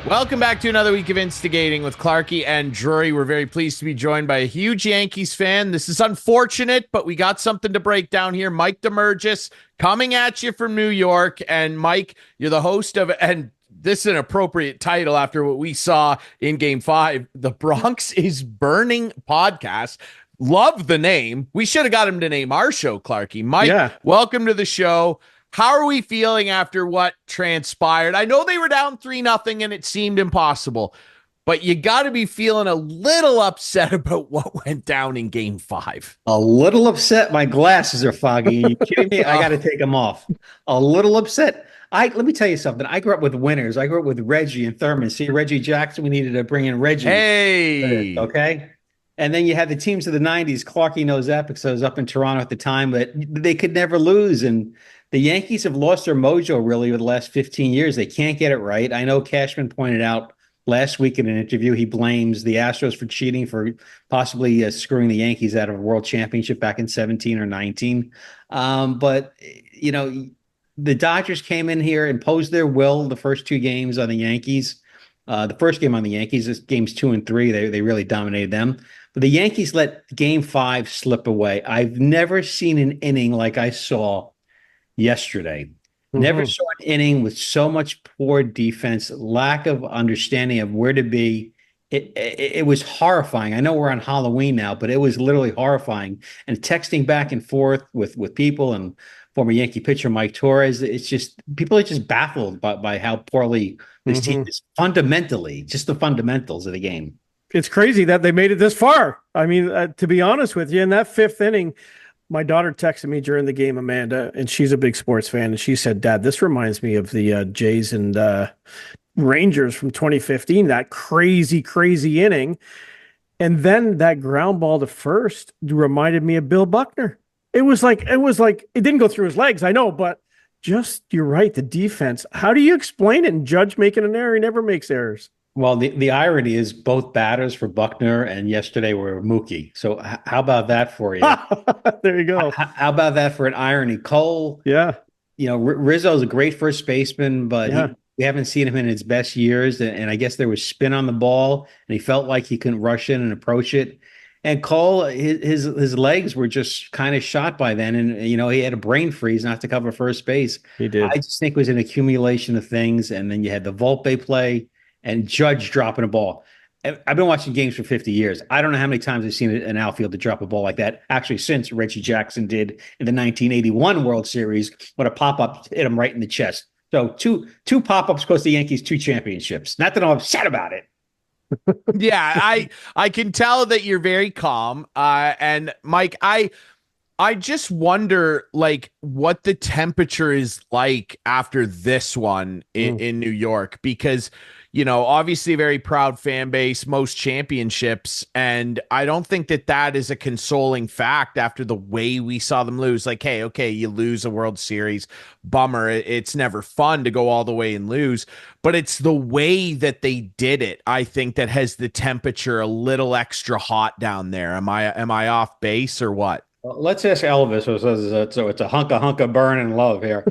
Welcome back to another week of Instigating with Clarkey and Drury. We're very pleased to be joined by a huge Yankees fan. This is unfortunate, but we got something to break down here. Mike Damergis coming at you from New York. And Mike, you're the host of, and this is an appropriate title after what we saw in Game 5, the Bronx is Burning podcast. Love the name. We should have got him to name our show, Clarkey. Mike, Welcome to the show. How are we feeling after what transpired? I know they were down 3-0 and it seemed impossible, but you got to be feeling a little upset about what went down in Game 5. A little upset. My glasses are foggy. Are you kidding me? I got to take them off. A little upset. Let me tell you something. I grew up with winners. I grew up with Reggie and Thurman. See, Reggie Jackson, we needed to bring in Reggie. Hey. Okay. And then you had the teams of the 90s. Clarkey knows that because I was up in Toronto at the time, but they could never lose. And the Yankees have lost their mojo really over the last 15 years. They can't get it right. I know Cashman pointed out last week in an interview, he blames the Astros for cheating, for possibly screwing the Yankees out of a world championship back in 17 or 19. But, you know, the Dodgers came in here, imposed their will the first two games on the Yankees. The first game on the Yankees, games 2 and 3, they really dominated them. But the Yankees let Game 5 slip away. I've never seen an inning like I saw yesterday. Never saw an inning with so much poor defense, lack of understanding of where to be. It was horrifying. I know we're on Halloween now, but it was literally horrifying. And texting back and forth with people and former Yankee pitcher Mike Torres, it's just people are just baffled by how poorly this team is fundamentally, just the fundamentals of the game. It's crazy that they made it this far. I mean, to be honest with you, in that fifth inning, my daughter texted me during the game, Amanda, and she's a big sports fan. And she said, Dad, this reminds me of the Jays and Rangers from 2015, that crazy, crazy inning. And then that ground ball to first reminded me of Bill Buckner. It was like, it didn't go through his legs, I know, but just, you're right, the defense. How do you explain it? And Judge making an error, he never makes errors. Well, the irony is both batters for Buckner and yesterday were Mookie. So how about that for you? There you go. How about that for an irony? Cole, Rizzo's a great first baseman, but we haven't seen him in his best years. And I guess there was spin on the ball, and he felt like he couldn't rush in and approach it. And Cole, his legs were just kind of shot by then. And, he had a brain freeze not to cover first base. He did. I just think it was an accumulation of things. And then you had the Volpe play and Judge dropping a ball. I've been watching games for 50 years. I don't know how many times I've seen an outfielder drop a ball like that, actually, since Reggie Jackson did in the 1981 World Series when a pop-up hit him right in the chest. So two pop-ups cost the Yankees 2 championships. Not that I'm upset about it. Yeah, I can tell that you're very calm. And Mike, I just wonder, like, what the temperature is like after this one in New York, because, obviously a very proud fan base, most championships. And I don't think that is a consoling fact after the way we saw them lose. Like, hey, okay, you lose a World Series. Bummer. It's never fun to go all the way and lose, but it's the way that they did it, I think, that has the temperature a little extra hot down there. Am I off base or what? Well, let's ask Elvis, who says so it's a hunk of burn and love here.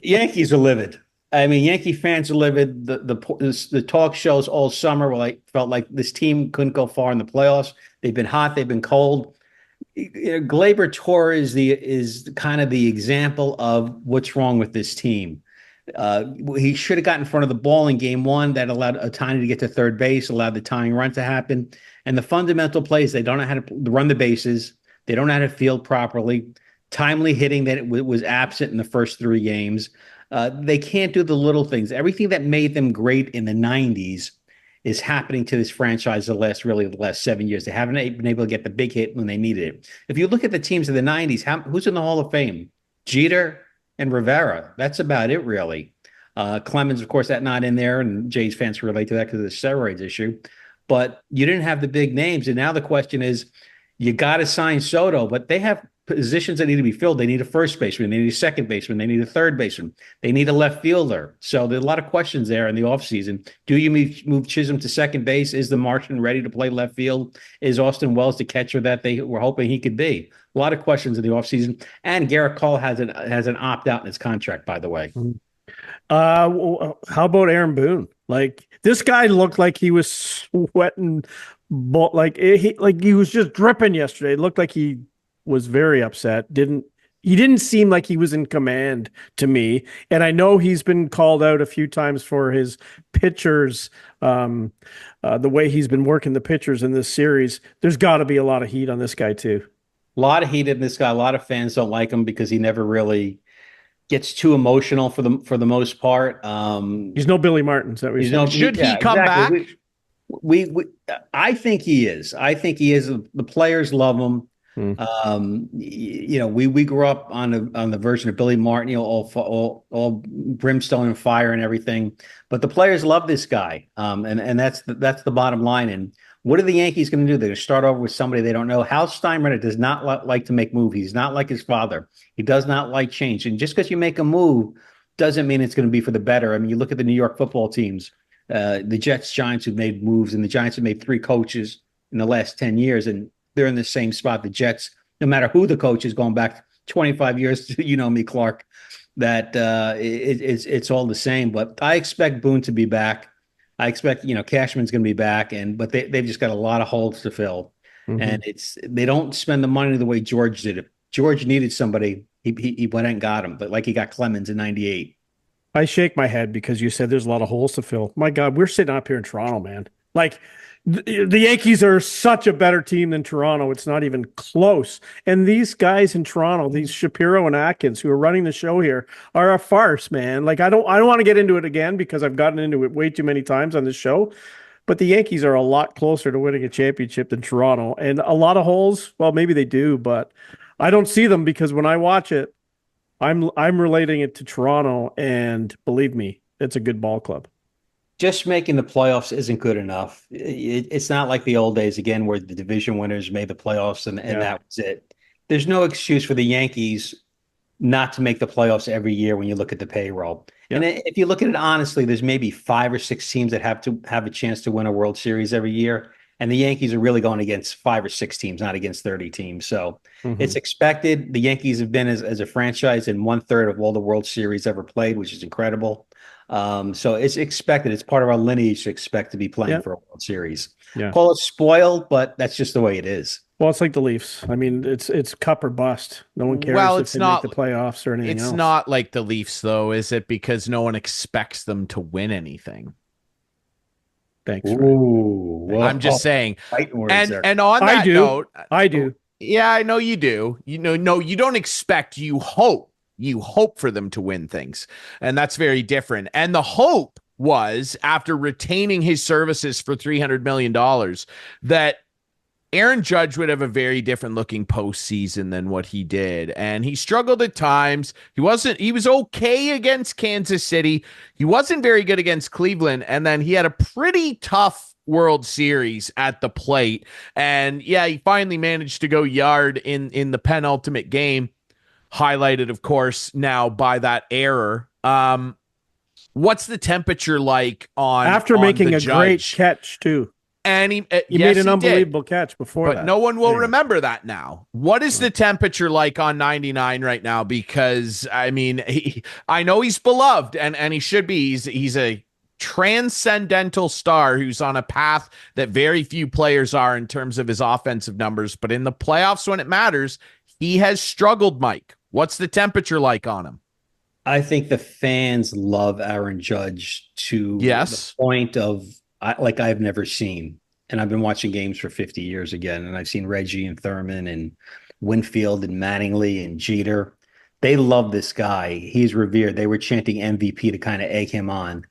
Yankees are livid. I mean, Yankee fans are livid. The talk shows all summer felt like this team couldn't go far in the playoffs. They've been hot. They've been cold. Gleyber Torres is kind of the example of what's wrong with this team. He should have gotten in front of the ball in Game 1. That allowed Ohtani to get to third base, allowed the tying run to happen. And the fundamental plays, they don't know how to run the bases. They don't know how to field properly. Timely hitting that was absent in the first 3 games. They can't do the little things. Everything that made them great in the 90s is happening to this franchise the last 7 years. They haven't been able to get the big hit when they needed it. If you look at the teams of the 90s, who's in the Hall of Fame? Jeter and Rivera. That's about it, really. Clemens, of course, that's not in there, and Jays fans can relate to that because of the steroids issue. But you didn't have the big names, and now the question is, you got to sign Soto, but they have positions that need to be filled. They need a first baseman. They need a second baseman. They need a third baseman. They need a left fielder. So there's a lot of questions there in the offseason. Do you move Chisholm to second base? Is the Martian ready to play left field? Is Austin Wells the catcher that they were hoping he could be? A lot of questions in the offseason. And Garrett Cole has an opt-out in his contract, by the way. How about Aaron Boone? Like this guy looked like he was sweating, he was just dripping yesterday. It looked like he was very upset. He didn't seem like he was in command to me. And I know he's been called out a few times for his pitchers, the way he's been working the pitchers in this series. There's got to be a lot of heat on this guy too. A lot of heat in this guy. A lot of fans don't like him because he never really gets too emotional for the most part. He's no Billy Martin. Is that what you're saying? Should he come back? I think he is. I think he is. The players love him. We grew up on the version of Billy Martin, all brimstone and fire and everything. But the players love this guy, and that's the bottom line. And what are the Yankees going to do? They're going to start over with somebody they don't know. Hal Steinbrenner does not like to make moves. He's not like his father. He does not like change. And just because you make a move doesn't mean it's going to be for the better. I mean, you look at the New York football teams, the Jets, Giants who've made moves, and the Giants have made 3 coaches in the last 10 years, and they're in the same spot. The Jets, no matter who the coach is, going back 25 years, you know me, Clark, that it's all the same. But I expect Boone to be back. I expect, Cashman's going to be back, but they've just got a lot of holes to fill. And they don't spend the money the way George did it. George needed somebody. He went and got him, but like he got Clemens in 98. I shake my head because you said there's a lot of holes to fill. My God, we're sitting up here in Toronto, man. Like the Yankees are such a better team than Toronto. It's not even close. And these guys in Toronto, these Shapiro and Atkins who are running the show here, are a farce, man. Like I don't want to get into it again because I've gotten into it way too many times on this show. But the Yankees are a lot closer to winning a championship than Toronto. And a lot of holes, well, maybe they do, but I don't see them because when I watch it, I'm relating it to Toronto, and believe me, it's a good ball club. Just making the playoffs isn't good enough. It's not like the old days again where the division winners made the playoffs and that was it. There's no excuse for the Yankees not to make the playoffs every year when you look at the payroll. Yeah. And if you look at it honestly, there's maybe 5 or 6 teams that have a chance to win a World Series every year. And the Yankees are really going against 5 or 6 teams, not against 30 teams. So it's expected. The Yankees have been as a franchise in 1/3 of all the World Series ever played, which is incredible. So it's expected. It's part of our lineage to expect to be playing for a World Series. Yeah. Call it spoiled, but that's just the way it is. Well, it's like the Leafs. I mean, it's cup or bust. No one cares if they make the playoffs or anything else. It's not like the Leafs, though, is it? Because no one expects them to win anything. Thanks. Ooh, well, I'm just saying. And on that note, I do. Yeah, I know you do. No, you don't expect. You hope. You hope for them to win things, and that's very different. And the hope was, after retaining his services for $300 million, that Aaron Judge would have a very different looking postseason than what he did. And he struggled at times. He was okay against Kansas City. He wasn't very good against Cleveland. And then he had a pretty tough World Series at the plate. And yeah, he finally managed to go yard in the penultimate game, highlighted, of course, now by that error. What's the temperature like after making a great catch too? And he made an unbelievable catch before that. But no one will remember that now. What is the temperature like on 99 right now? Because, I mean, I know he's beloved, and he should be. He's a transcendental star who's on a path that very few players are in terms of his offensive numbers. But in the playoffs, when it matters, he has struggled, Mike. What's the temperature like on him? I think the fans love Aaron Judge to the point of like I've never seen. And I've been watching games for 50 years again. And I've seen Reggie and Thurman and Winfield and Mattingly and Jeter. They love this guy. He's revered. They were chanting MVP to kind of egg him on.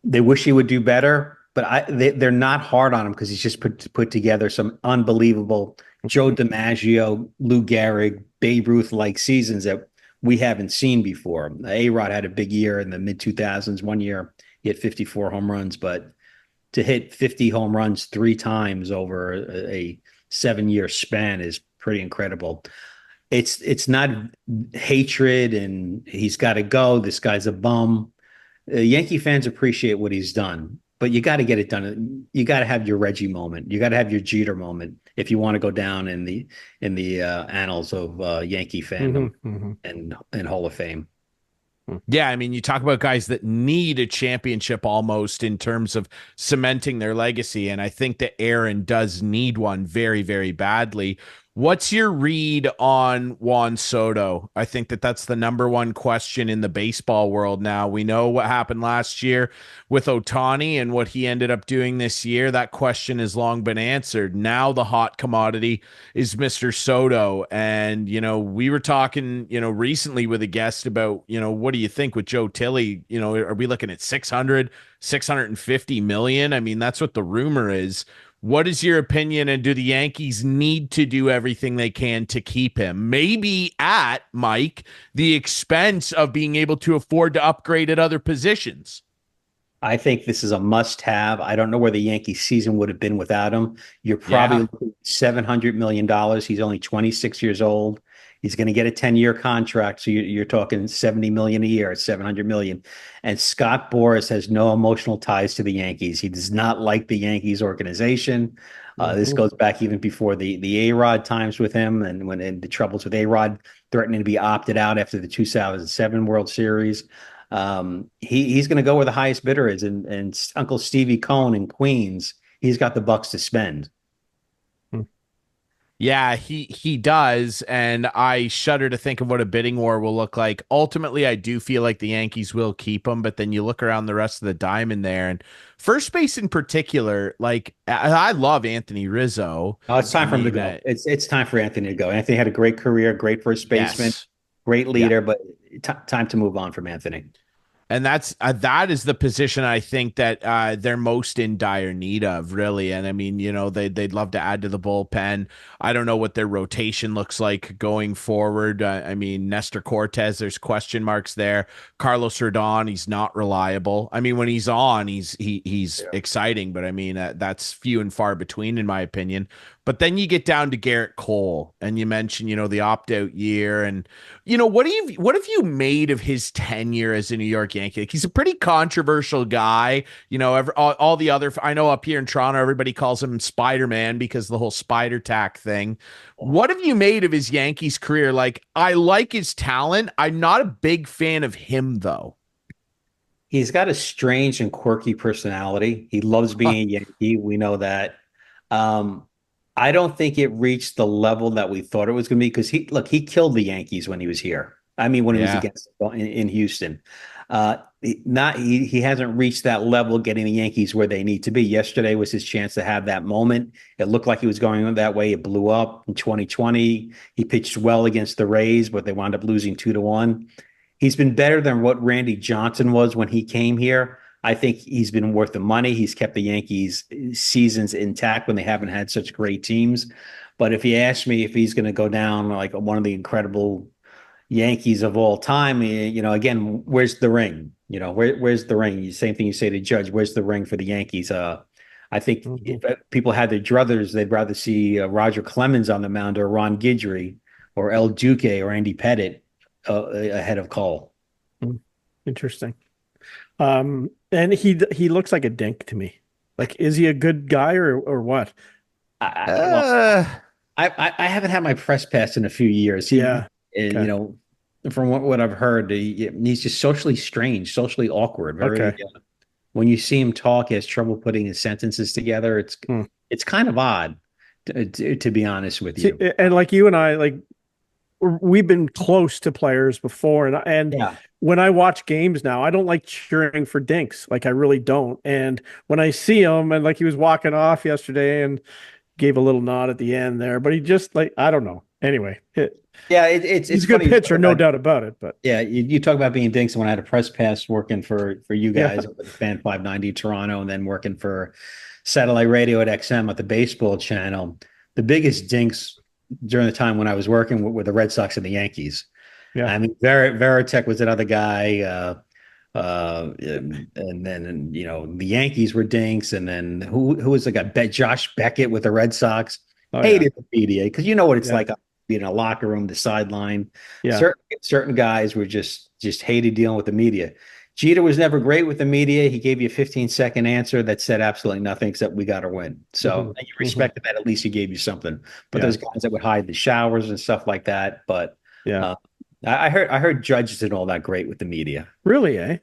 They wish he would do better, but they're not hard on him because he's just put together some unbelievable Joe DiMaggio, Lou Gehrig, Babe Ruth-like seasons that we haven't seen before. A-Rod had a big year in the mid-2000s. One year he had 54 home runs, but to hit 50 home runs 3 times over a 7-year span is pretty incredible. It's not hatred and he's got to go. This guy's a bum. Yankee fans appreciate what he's done, but you got to get it done. You got to have your Reggie moment. You got to have your Jeter moment if you want to go down in the annals of Yankee fandom and Hall of Fame. Yeah, I mean, you talk about guys that need a championship almost in terms of cementing their legacy, and I think that Aaron does need one very, very badly. What's your read on Juan Soto? I think that that's the number one question in the baseball world now. We know what happened last year with Ohtani and what he ended up doing this year. That question has long been answered. Now the hot commodity is Mr. Soto. And, we were talking, recently with a guest about, what do you think with Joe Tilley? Are we looking at 650 million? I mean, that's what the rumor is. What is your opinion? And do the Yankees need to do everything they can to keep him? Maybe at, Mike, the expense of being able to afford to upgrade at other positions. I think this is a must-have. I don't know where the Yankee season would have been without him. You're probably looking at $700 million. He's only 26 years old. He's going to get a 10-year contract, so you're talking $70 million a year. It's $700 million. And Scott Boras has no emotional ties to the Yankees. He does not like the Yankees organization. This goes back even before the A-Rod times with him, and when the troubles with A-Rod threatening to be opted out after the 2007 World Series. He's going to go where the highest bidder is, and Uncle Stevie Cohn in Queens, he's got the bucks to spend. Yeah, he does, and I shudder to think of what a bidding war will look like. Ultimately, I do feel like the Yankees will keep him, but then you look around the rest of the diamond there, and first base in particular, like I love Anthony Rizzo. Oh, it's time for him to go. It's time for Anthony to go. Anthony had a great career, great first baseman, great leader, but time to move on from Anthony. And that is the position I think that they're most in dire need of, really. And I mean, they'd love to add to the bullpen. I don't know what their rotation looks like going forward. I mean, Nestor Cortez, there's question marks there. Carlos Rodon, he's not reliable. I mean, when he's on, he's exciting, but I mean, that's few and far between, in my opinion. But then you get down to Garrett Cole, and you mentioned, the opt-out year, and what have you made of his tenure as a New York Yankee? Like, he's a pretty controversial guy. All the other, I know up here in Toronto, everybody calls him Spider-Man because of the whole spider tack thing. What have you made of his Yankees career? Like, I like his talent. I'm not a big fan of him, though. He's got a strange and quirky personality. He loves being a Yankee. We know that. I don't think it reached the level that we thought it was going to be, because he killed the Yankees when he was here. I mean, when he was against in Houston. He hasn't reached that level, getting the Yankees where they need to be. Yesterday was his chance to have that moment. It looked like he was going that way. It blew up in 2020. He pitched well against the Rays, but they wound up losing 2-1. He's been better than what Randy Johnson was when he came here. I think he's been worth the money. He's kept the Yankees seasons intact when they haven't had such great teams. But if you ask me if he's going to go down like one of the incredible Yankees of all time, again, where's the ring? Where's the ring? Same thing you say to Judge, where's the ring for the Yankees? I think if people had their druthers, they'd rather see Roger Clemens on the mound, or Ron Guidry, or El Duque, or Andy Pettitte ahead of Cole. Interesting. And he looks like a dink to me. Like, is he a good guy or what? I haven't had my press pass in a few years. From what I've heard, he's just socially strange, socially awkward. When you see him talk, he has trouble putting his sentences together. It's kind of odd, to be honest with you. And like you and I, we've been close to players before, and when I watch games now, I don't like cheering for dinks. Like, I really don't. And when I see him, and like he was walking off yesterday and gave a little nod at the end there, but he just, like, I don't know. Anyway, it's a good pitcher, no doubt about it. But you talk about being dinks. When I had a press pass working for you guys at Fan 590 Toronto, and then working for satellite radio at XM at the baseball channel, the biggest dinks during the time when I was working with the Red Sox and the Yankees. Yeah, I mean, Veritek was another guy, and then the Yankees were dinks, and then who was the guy? Josh Beckett with the Red Sox. Hated the media, because you know what it's like being in a locker room, the sideline. Yeah, certain guys were just hated dealing with the media. Jeter was never great with the media. He gave you a 15-second answer that said absolutely nothing except "we got to win." So you respected that. At least he gave you something. But those guys that would hide the showers and stuff like that. But I heard Judge isn't all that great with the media. Really, eh?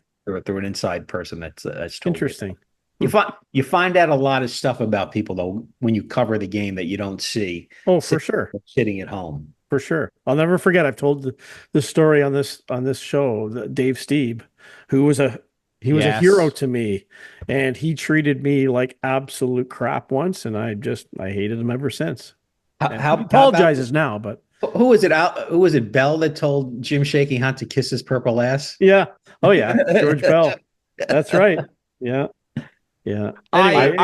Through an inside person that's totally Interesting. You find out a lot of stuff about people though when you cover the game that you don't see. Oh, for sure. Sitting at home. For sure. I'll never forget. I've told the story on this show, Dave Steeb, who was a hero to me, and he treated me like absolute crap once, and I hated him ever since. How he apologizes now, but who was it out? Who was it? Bell that told Jim Shaking Hunt to kiss his purple ass? Yeah. Oh yeah. George Bell. That's right. Yeah. Yeah. Anyway,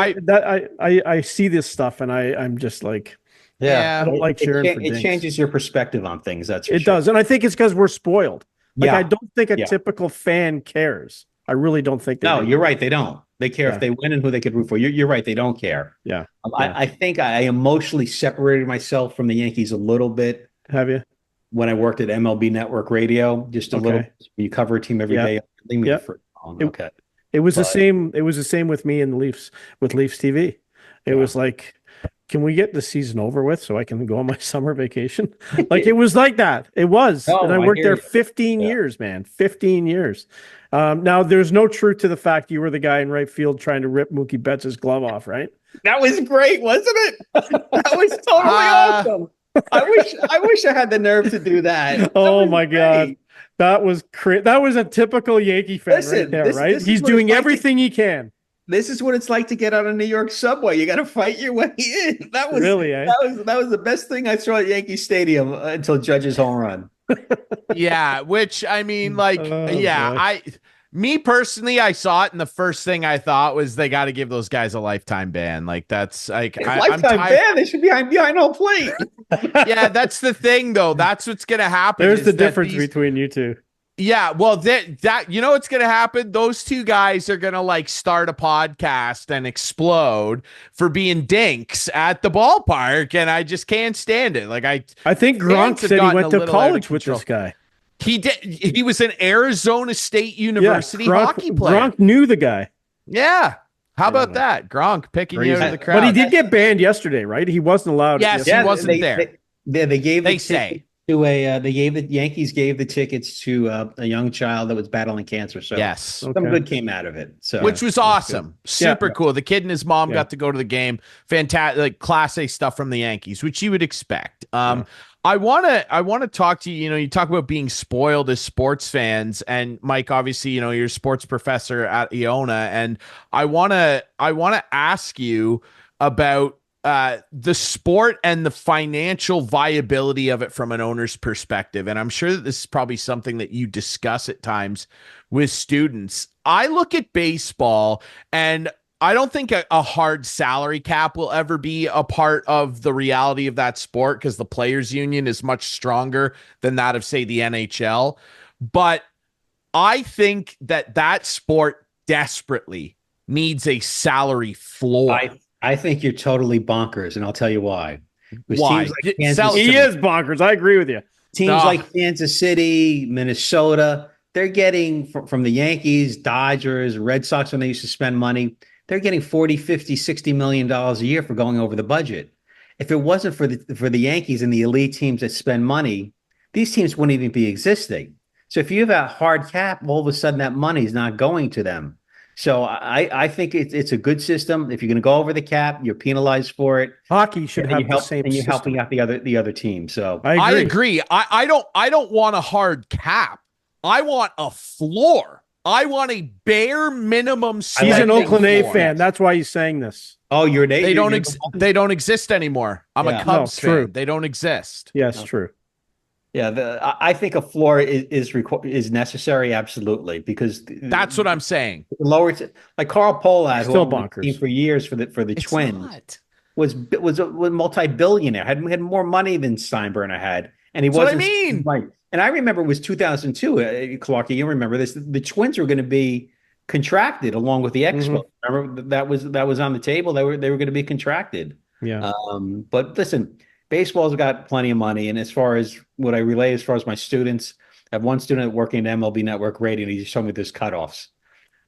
I see this stuff and I'm just like, yeah, I don't like cheering for it dinks. changes your perspective on things. That's for it does. And I think it's because we're spoiled. Like, yeah. I don't think a typical fan cares. I really don't think they do. You're right. They don't. They care if they win and who they could root for. You're right. They don't care. Yeah. I think I emotionally separated myself from the Yankees a little bit. Have you? When I worked at MLB Network Radio, just a little. You cover a team every day. Leave me for okay. It was the same. It was the same with me and the Leafs with Leafs TV. It was like, can we get the season over with so I can go on my summer vacation? Like, it was like that. It was. And I worked there 15 years, man. 15 years. Now, there's no truth to the fact you were the guy in right field trying to rip Mookie Betts' glove off, right? That was great, wasn't it? That was totally awesome. I wish I had the nerve to do that. Oh my God. That was that was a typical Yankee fan right there, right? He's doing everything he can. This is what it's like to get on a New York subway. You got to fight your way in. That was really, that was the best thing I saw at Yankee Stadium until Judge's home run. Yeah, which I mean, like, me personally, I saw it, and the first thing I thought was they got to give those guys a lifetime ban. Like, that's like lifetime ban. They should be behind home plate. Yeah, that's the thing, though. That's what's gonna happen. There's the difference between you two. Yeah, well, that you know what's gonna happen? Those two guys are gonna like start a podcast and explode for being dinks at the ballpark, and I just can't stand it. Like, I think Gronk said he went to college with this guy. He did. He was an Arizona State University hockey player. Gronk knew the guy. Yeah. How about that? Gronk picking you out of the crowd. But he did get banned yesterday, right? He wasn't allowed. Yes, he wasn't there. They gave. They say. The Yankees gave the tickets to a young child that was battling cancer. So yes, some good came out of it. So which was awesome, super cool. The kid and his mom got to go to the game. Fantastic, like Class A stuff from the Yankees, which you would expect. I want to talk to you. You know, you talk about being spoiled as sports fans, and Mike, obviously, you know, you're a sports professor at Iona, and I want to ask you about the sport and the financial viability of it from an owner's perspective. And I'm sure that this is probably something that you discuss at times with students. I look at baseball, and I don't think a hard salary cap will ever be a part of the reality of that sport, because the players union is much stronger than that of, say, the NHL. But I think that sport desperately needs a salary floor. I think you're totally bonkers, and I'll tell you why. Why? He is bonkers. I agree with you. Teams like Kansas City, Minnesota, they're getting from the Yankees, Dodgers, Red Sox, when they used to spend money, they're getting 40, 50, 60 million dollars a year for going over the budget. If it wasn't for the Yankees and the elite teams that spend money, these teams wouldn't even be existing. So if you have a hard cap, all of a sudden that money is not going to them. So I think it's a good system. If you're going to go over the cap, you're penalized for it. Hockey should have the same, and you're helping out the other team. So I agree. I don't want a hard cap. I want a floor. I want a bare minimum. He's an Oakland A fan. That's why he's saying this. Oh, you're an A. They don't exist anymore. I'm a Cubs fan. They don't exist. Yes, true. Yeah, I think a floor is necessary, absolutely, because that's what I'm saying. Lower, like Carl Pohlad, still bonkers for years for the Twins, was a multi-billionaire, had more money than Steinbrenner had, and he wasn't. What I mean, right? And I remember it was 2002. Clarkey, you remember this? The Twins were going to be contracted along with the Expos. Mm-hmm. Remember that was on the table. They were going to be contracted. Yeah. But listen. Baseball's got plenty of money, and as far as what I relay, as far as my students, I have one student working at MLB Network Radio, and he just told me there's cutoffs.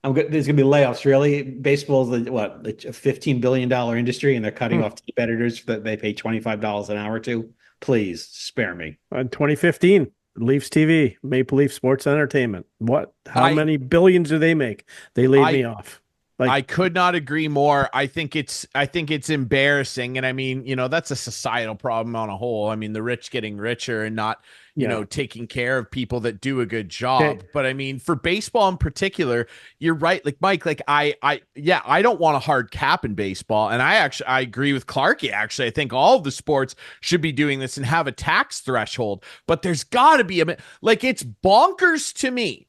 There's going to be layoffs. Really, baseball is a $15 billion industry, and they're cutting off team editors that they pay $25 an hour to. Please spare me. In 2015, Leafs TV, Maple Leaf Sports Entertainment. How many billions do they make? They laid me off. I could not agree more. I think it's embarrassing. And I mean, that's a societal problem on a whole. I mean, the rich getting richer and not, taking care of people that do a good job. Okay. But I mean, for baseball in particular, you're right. Like Mike, like I don't want a hard cap in baseball. And I agree with Clarkey. Actually, I think all of the sports should be doing this and have a tax threshold, but there's gotta be it's bonkers to me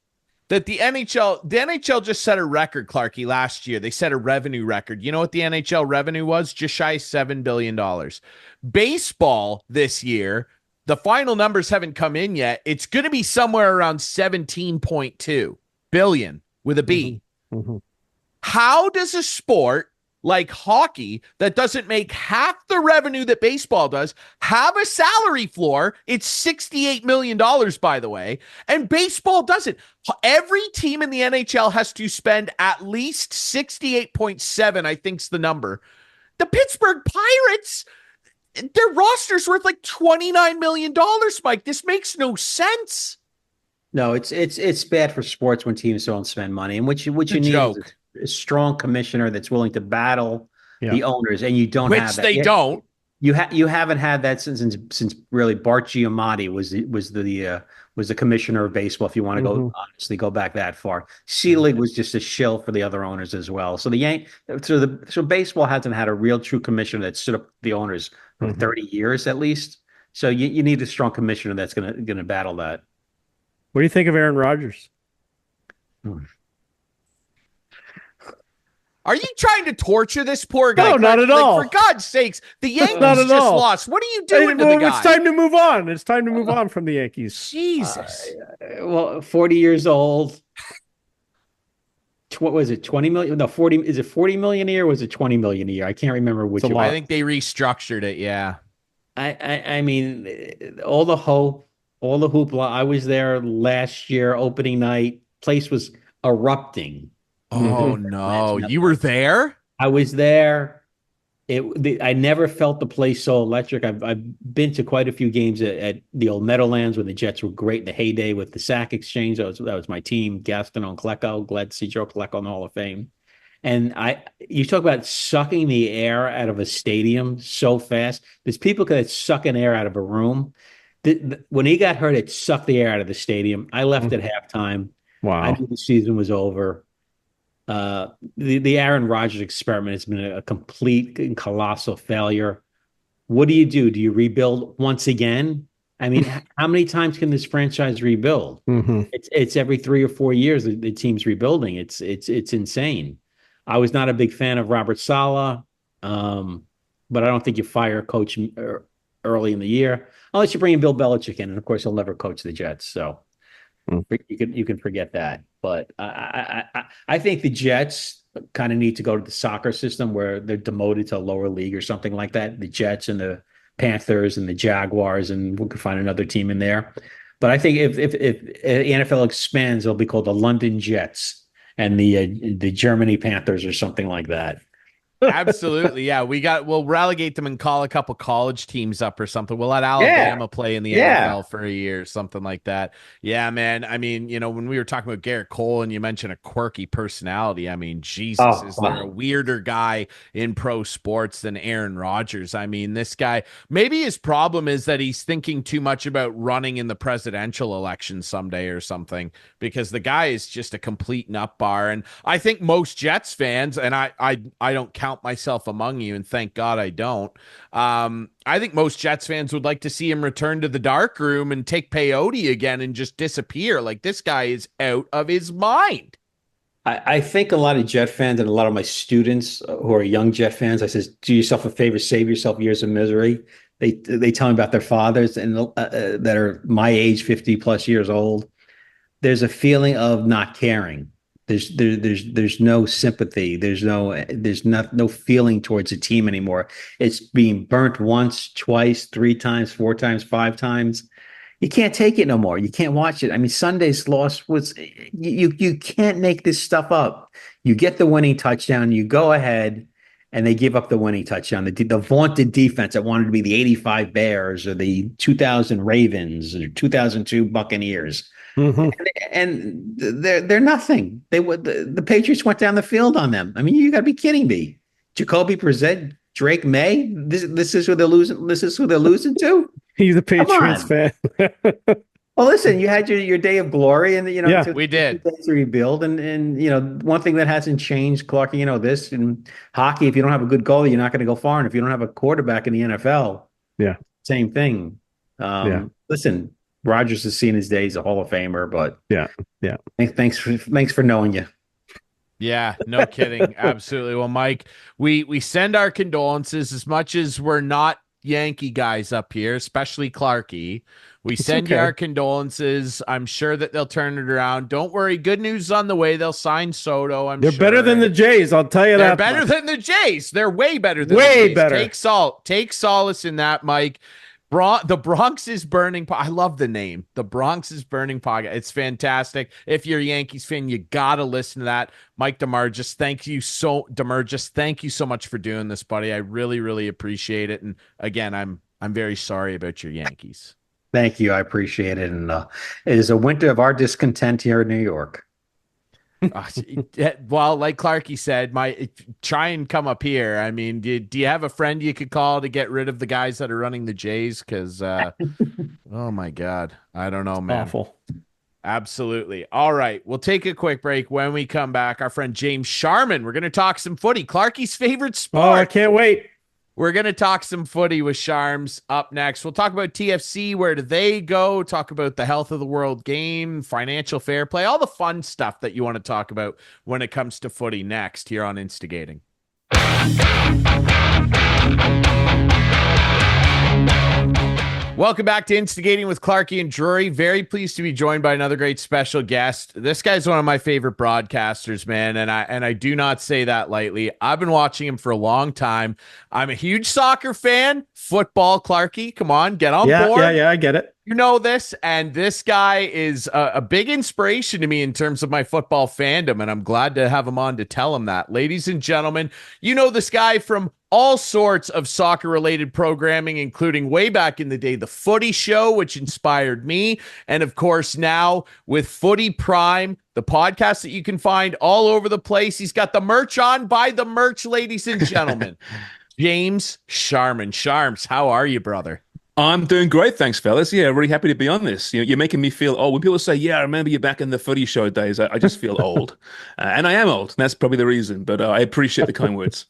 that the NHL just set a record, Clarkey, last year. They set a revenue record. You know what the NHL revenue was? Just shy of $7 billion. Baseball this year, the final numbers haven't come in yet. It's going to be somewhere around 17.2 billion with a B. Mm-hmm. How does a sport like hockey that doesn't make half the revenue that baseball does have a salary floor? It's $68 million, by the way, and baseball doesn't. Every team in the NHL has to spend at least 68.7, I think's the number. The Pittsburgh Pirates, their roster's worth like $29 million, Mike. This makes no sense. No, it's bad for sports when teams don't spend money, and what you need is a strong commissioner that's willing to battle the owners, and you don't have that. They don't. You haven't had that since really Bart Giamatti was the commissioner of baseball. If you want to go honestly go back that far, Selig was just a shill for the other owners as well. So so baseball hasn't had a real true commissioner that stood up the owners for 30 years at least. So you need a strong commissioner that's gonna battle that. What do you think of Aaron Rodgers? Are you trying to torture this poor guy? No, not at all. For God's sakes, the Yankees just lost. What are you doing to the guy? It's time to move on. It's time to move on from the Yankees. Jesus. 40 years old. What was it? 20 million? No, 40. Is it 40 million a year? Or was it 20 million a year? I can't remember which one. I think they restructured it. Yeah. I mean, all the hope, all the hoopla. I was there last year, opening night. Place was erupting. Oh no! You were there? I was there. I never felt the place so electric. I've been to quite a few games at the old Meadowlands when the Jets were great in the heyday with the Sack Exchange. That was my team. Gaston on Klecko. Glad to see Joe Klecko in the Hall of Fame. And you talk about sucking the air out of a stadium so fast. There's people that sucking air out of a room. When he got hurt, it sucked the air out of the stadium. I left at halftime. Wow! I knew the season was over. The Aaron Rodgers experiment has been a complete and colossal failure. What do? Do you rebuild once again? I mean, how many times can this franchise rebuild? It's every 3 or 4 years the team's rebuilding. It's insane. I was not a big fan of Robert Saleh, but I don't think you fire a coach early in the year unless you bring in Bill Belichick in, and of course he'll never coach the Jets. So you can forget that. But I think the Jets kind of need to go to the soccer system where they're demoted to a lower league or something like that. The Jets and the Panthers and the Jaguars, and we could find another team in there. But I think if the NFL expands, it'll be called the London Jets and the Germany Panthers or something like that. Absolutely. Yeah. We'll relegate them and call a couple college teams up or something. We'll let Alabama play in the NFL for a year or something like that. Yeah, man. I mean, when we were talking about Garrett Cole and you mentioned a quirky personality, I mean, Jesus, is there a weirder guy in pro sports than Aaron Rodgers? I mean, this guy, maybe his problem is that he's thinking too much about running in the presidential election someday or something, because the guy is just a complete nut bar. And I think most Jets fans, and I don't count myself among you, and thank God I don't. I think most Jets fans would like to see him return to the dark room and take peyote again and just disappear. Like, this guy is out of his mind. I think a lot of Jet fans and a lot of my students who are young Jet fans, I says, do yourself a favor, save yourself years of misery. They tell me about their fathers and that are my age, 50 plus years old. There's a feeling of not caring. There's no sympathy. There's no feeling towards a team anymore. It's being burnt once, twice, 3 times, 4 times, 5 times. You can't take it no more. You can't watch it. I mean, Sunday's loss was you can't make this stuff up. You get the winning touchdown, you go ahead, and they give up the winning touchdown. The vaunted defense that wanted to be the '85 Bears or the 2000 Ravens or 2002 Buccaneers. Mhm. And they're nothing. The Patriots went down the field on them. I mean, you got to be kidding me. Jacoby Brissett, Drake May. This is who they're losing. This is who they're losing to. He's a Patriots fan. Well, listen, you had your day of glory, and Yeah. We did. to rebuild, and one thing that hasn't changed, Clark. This in hockey, if you don't have a good goalie, you're not going to go far, and if you don't have a quarterback in the NFL, Yeah. same thing. Listen, Rodgers has seen his days, a Hall of Famer, but Yeah. thanks for knowing you. Yeah, no kidding. Absolutely. Well, Mike, we send our condolences as much as we're not Yankee guys up here, especially Clarkey. We send you our condolences. I'm sure that they'll turn it around. Don't worry. Good news on the way. They'll sign Soto. They're better than the Jays. I'll tell you They're that. better than the Jays. They're way better than Way the Jays. better. Take solace in that, Mike. The Bronx is burning. I love the name. The Bronx is burning podcast. It's fantastic. If you're a Yankees fan, you gotta listen to that. Mike Damergis, thank you so much for doing this, buddy. I really, really appreciate it. And again, I'm very sorry about your Yankees. Thank you. I appreciate it. And it is a winter of our discontent here in New York. Well, like Clarkey said, try and come up here. I mean, do you have a friend you could call to get rid of the guys that are running the Jays? Because, oh my God, I don't know, man. Awful. Absolutely. All right, we'll take a quick break. When we come back, our friend James Sharman, we're going to talk some footy. Clarkey's favorite sport. Oh, I can't wait. We're going to talk some footy with Sharms up next. We'll talk about TFC. Where do they go? Talk about the health of the world game, financial fair play, all the fun stuff that you want to talk about when it comes to footy next here on Instigating. Welcome back to Instigating with Clarkey and Drury. Very pleased to be joined by another great special guest. This guy's one of my favorite broadcasters, man, and I do not say that lightly. I've been watching him for a long time. I'm a huge soccer fan. Football, Clarkey, come on, get on board. Yeah, I get it. You know this, and this guy is a big inspiration to me in terms of my football fandom, and I'm glad to have him on to tell him that. Ladies and gentlemen, you know this guy from all sorts of soccer-related programming, including way back in the day, the Footy Show, which inspired me, and of course now with Footy Prime, the podcast that you can find all over the place. He's got the merch on. Buy the merch, ladies and gentlemen. James Sharman. Sharms, how are you, brother? I'm doing great, thanks, fellas. Yeah, really happy to be on this. You're making me feel old. When people say, "Yeah, I remember you back in the Footy Show days," I just feel old, and I am old. And that's probably the reason. But I appreciate the kind words.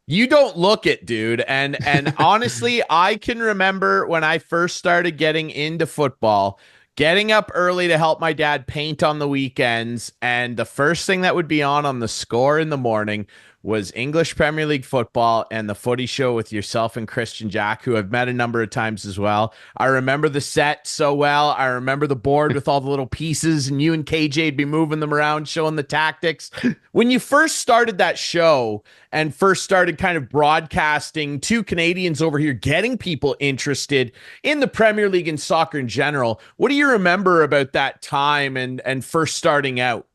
You don't look it, dude. And honestly, I can remember when I first started getting into football, getting up early to help my dad paint on the weekends, and the first thing that would be on the score in the morning was English Premier League football and the Footy Show with yourself and Christian Jack, who I've met a number of times as well. I remember the set so well. I remember the board with all the little pieces, and you and KJ'd be moving them around, showing the tactics. When you first started that show and first started kind of broadcasting to Canadians over here, getting people interested in the Premier League and soccer in general, what do you remember about that time and first starting out?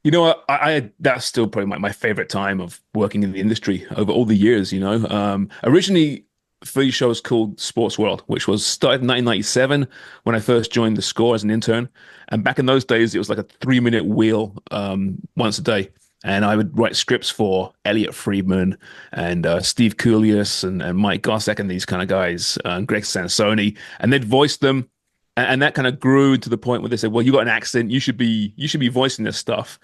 You know what? I that's still probably my favorite time of working in the industry over all the years. Originally, Footy Show was called Sports World, which was started in 1997 when I first joined the Score as an intern. And back in those days, it was like a 3-minute wheel once a day. And I would write scripts for Elliot Friedman and Steve Koulias and Mike Gossek and these kind of guys, Greg Sansoni, and they'd voice them. And that kind of grew to the point where they said, "Well, you got an accent. You should be voicing this stuff."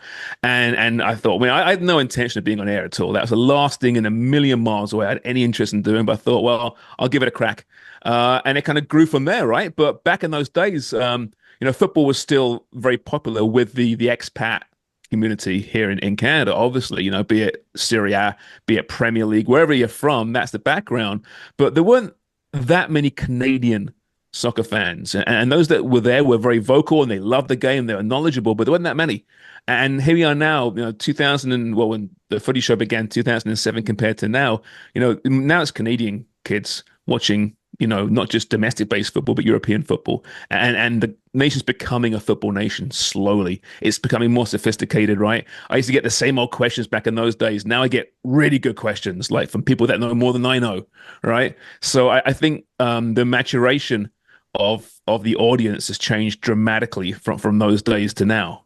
And I thought, I had no intention of being on air at all. That was the last thing in a million miles away I had any interest in doing. But I thought, well, I'll give it a crack. And it kind of grew from there, right? But back in those days, football was still very popular with the expat community here in Canada. Obviously, be it Serie A, be it Premier League, wherever you're from, that's the background. But there weren't that many Canadian soccer fans, and those that were there were very vocal and they loved the game, they were knowledgeable, but there wasn't that many. And here we are now, 2000 when the Footy Show began, 2007 compared to now, now it's Canadian kids watching not just domestic-based football, but European football. And the nation's becoming a football nation slowly. It's becoming more sophisticated, right? I used to get the same old questions back in those days. Now I get really good questions, like from people that know more than I know, right? So I think the maturation of the audience has changed dramatically from those days to now.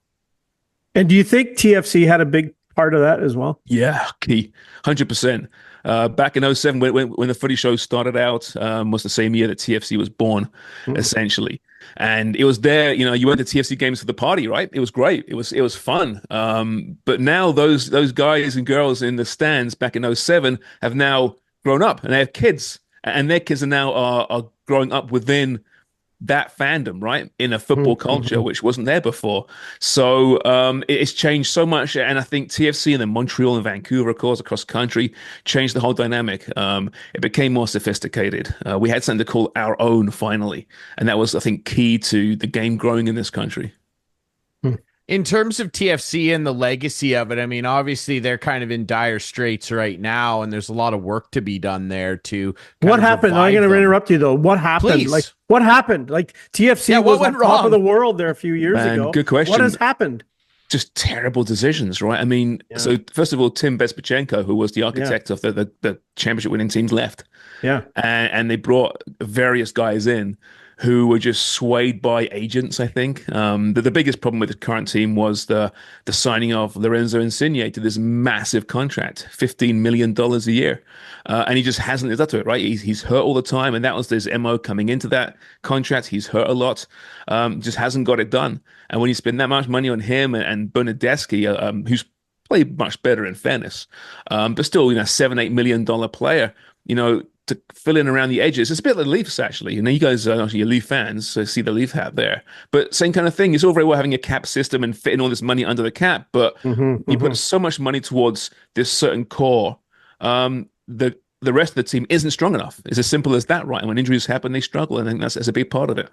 And do you think TFC had a big part of that as well? Yeah, key, 100%. Back in 2007, when the footy show started out, was the same year that TFC was born, essentially. And it was there, you went to TFC games for the party, right? It was great. It was fun. But now those guys and girls in the stands back in 2007 have now grown up and they have kids. And their kids are now are growing up within that fandom, right, in a football culture, which wasn't there before. So it's changed so much. And I think TFC and then Montreal and Vancouver, of course, across the country, changed the whole dynamic. It became more sophisticated. We had something to call our own finally. And that was, I think, key to the game growing in this country. In terms of TFC and the legacy of it, I mean, obviously they're kind of in dire straits right now, and there's a lot of work to be done there to. What happened? I'm going to interrupt you though. What happened? Please. Like, what happened? Like TFC was on top of the world there a few years ago. Good question. What has happened? Just terrible decisions, right? I mean, so first of all, Tim Bezpachenko, who was the architect of the championship winning teams, left. Yeah. And they brought various guys in who were just swayed by agents, I think. The biggest problem with the current team was the signing of Lorenzo Insigne to this massive contract, $15 million a year. And he just hasn't lived up to it, right? He's hurt all the time, and that was his MO coming into that contract. He's hurt a lot, just hasn't got it done. And when you spend that much money on him and Bernadeschi, who's played much better in fairness, but still, $7-8 million player, to fill in around the edges. It's a bit like the Leafs, actually. You guys are actually Leaf fans, so see the Leaf hat there. But same kind of thing. It's all very well having a cap system and fitting all this money under the cap, but you put so much money towards this certain core, the rest of the team isn't strong enough. It's as simple as that, right? And when injuries happen, they struggle, and I think that's a big part of it.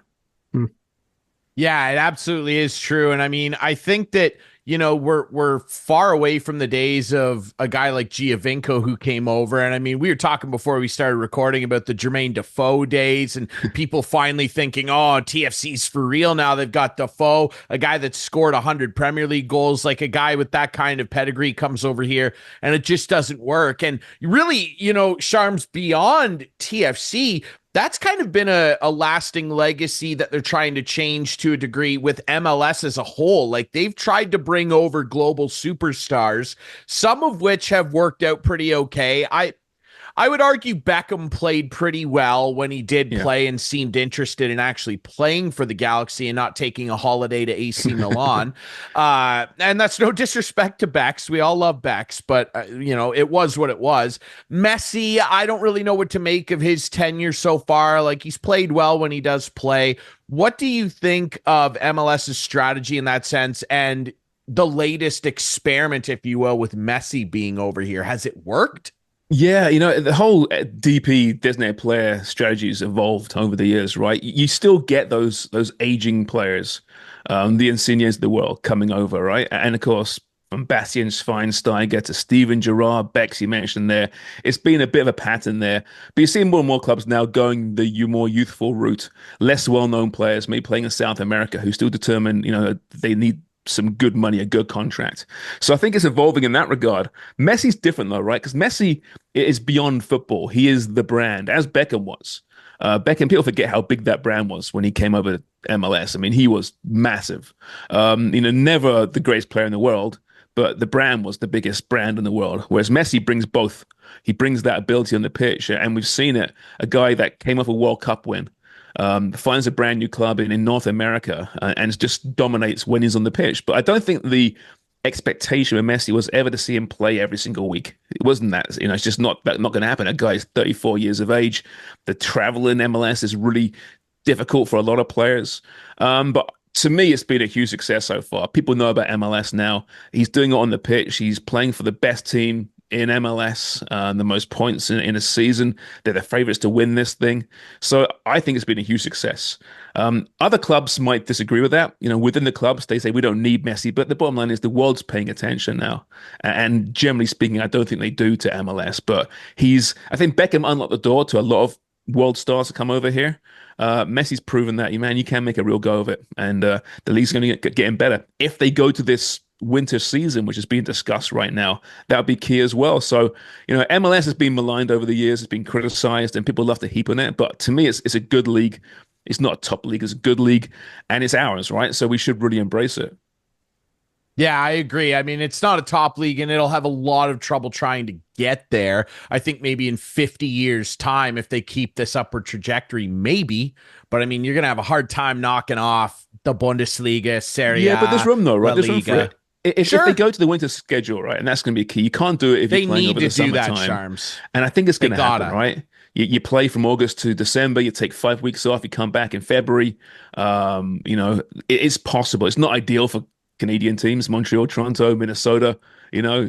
Yeah, it absolutely is true. And I mean, I think that, we're far away from the days of a guy like Giovinco who came over. And I mean, we were talking before we started recording about the Jermaine Defoe days and people finally thinking, oh, TFC's for real now. They've got Defoe, a guy that scored 100 Premier League goals, like a guy with that kind of pedigree comes over here and it just doesn't work. And really, Sharms, beyond TFC, that's kind of been a lasting legacy that they're trying to change to a degree with MLS as a whole. Like they've tried to bring over global superstars, some of which have worked out pretty okay. I would argue Beckham played pretty well when he did play and seemed interested in actually playing for the Galaxy and not taking a holiday to AC Milan. And that's no disrespect to Becks. We all love Becks, but, it was what it was. Messi, I don't really know what to make of his tenure so far. Like he's played well when he does play. What do you think of MLS's strategy in that sense and the latest experiment, if you will, with Messi being over here? Has it worked? Yeah, the whole DP designated player strategy has evolved over the years, right? You still get those aging players, the Insignes of the world coming over, right? And of course, from Bastian Schweinsteiger to Steven Gerrard, Becks you mentioned there, it's been a bit of a pattern there. But you're seeing more and more clubs now going the more youthful route, less well-known players, maybe playing in South America, who still determine, they need some good money, a good contract. So I think it's evolving in that regard. Messi's different though, right? Because Messi is beyond football. He is the brand, as Beckham was. Beckham, people forget how big that brand was when he came over to MLS. I mean, he was massive. Never the greatest player in the world, but the brand was the biggest brand in the world. Whereas Messi brings both. He brings that ability on the pitch, and we've seen it. A guy that came off a World Cup win, finds a brand new club in North America and just dominates when he's on the pitch. But I don't think the expectation of Messi was ever to see him play every single week. It wasn't that, it's just not going to happen. A guy's 34 years of age. The travel in MLS is really difficult for a lot of players. But to me, it's been a huge success so far. People know about MLS now. He's doing it on the pitch. He's playing for the best team in MLS, the most points in a season. They're the favorites to win this thing. So I think it's been a huge success. Other clubs might disagree with that. Within the clubs, they say we don't need Messi, but the bottom line is the world's paying attention now. And generally speaking, I don't think they do to MLS, but I think Beckham unlocked the door to a lot of world stars to come over here. Messi's proven that, man, you can make a real go of it. And the league's going to get getting better. If they go to this winter season, which is being discussed right now, that would be key as well. So, MLS has been maligned over the years. It's been criticized and people love to heap on it. But to me, it's a good league. It's not a top league. It's a good league and it's ours, right? So we should really embrace it. Yeah, I agree. I mean, it's not a top league and it'll have a lot of trouble trying to get there. I think maybe in 50 years' time, if they keep this upward trajectory, maybe. But I mean, you're going to have a hard time knocking off the Bundesliga, Serie A. Yeah, but there's room though, right? There's room for it. If they go to the winter schedule, right, and that's going to be key. You can't do it if you're playing over the summertime. Sharms. And I think it's going to happen, right? You play from August to December. You take 5 weeks off. You come back in February. It's possible. It's not ideal for Canadian teams, Montreal, Toronto, Minnesota,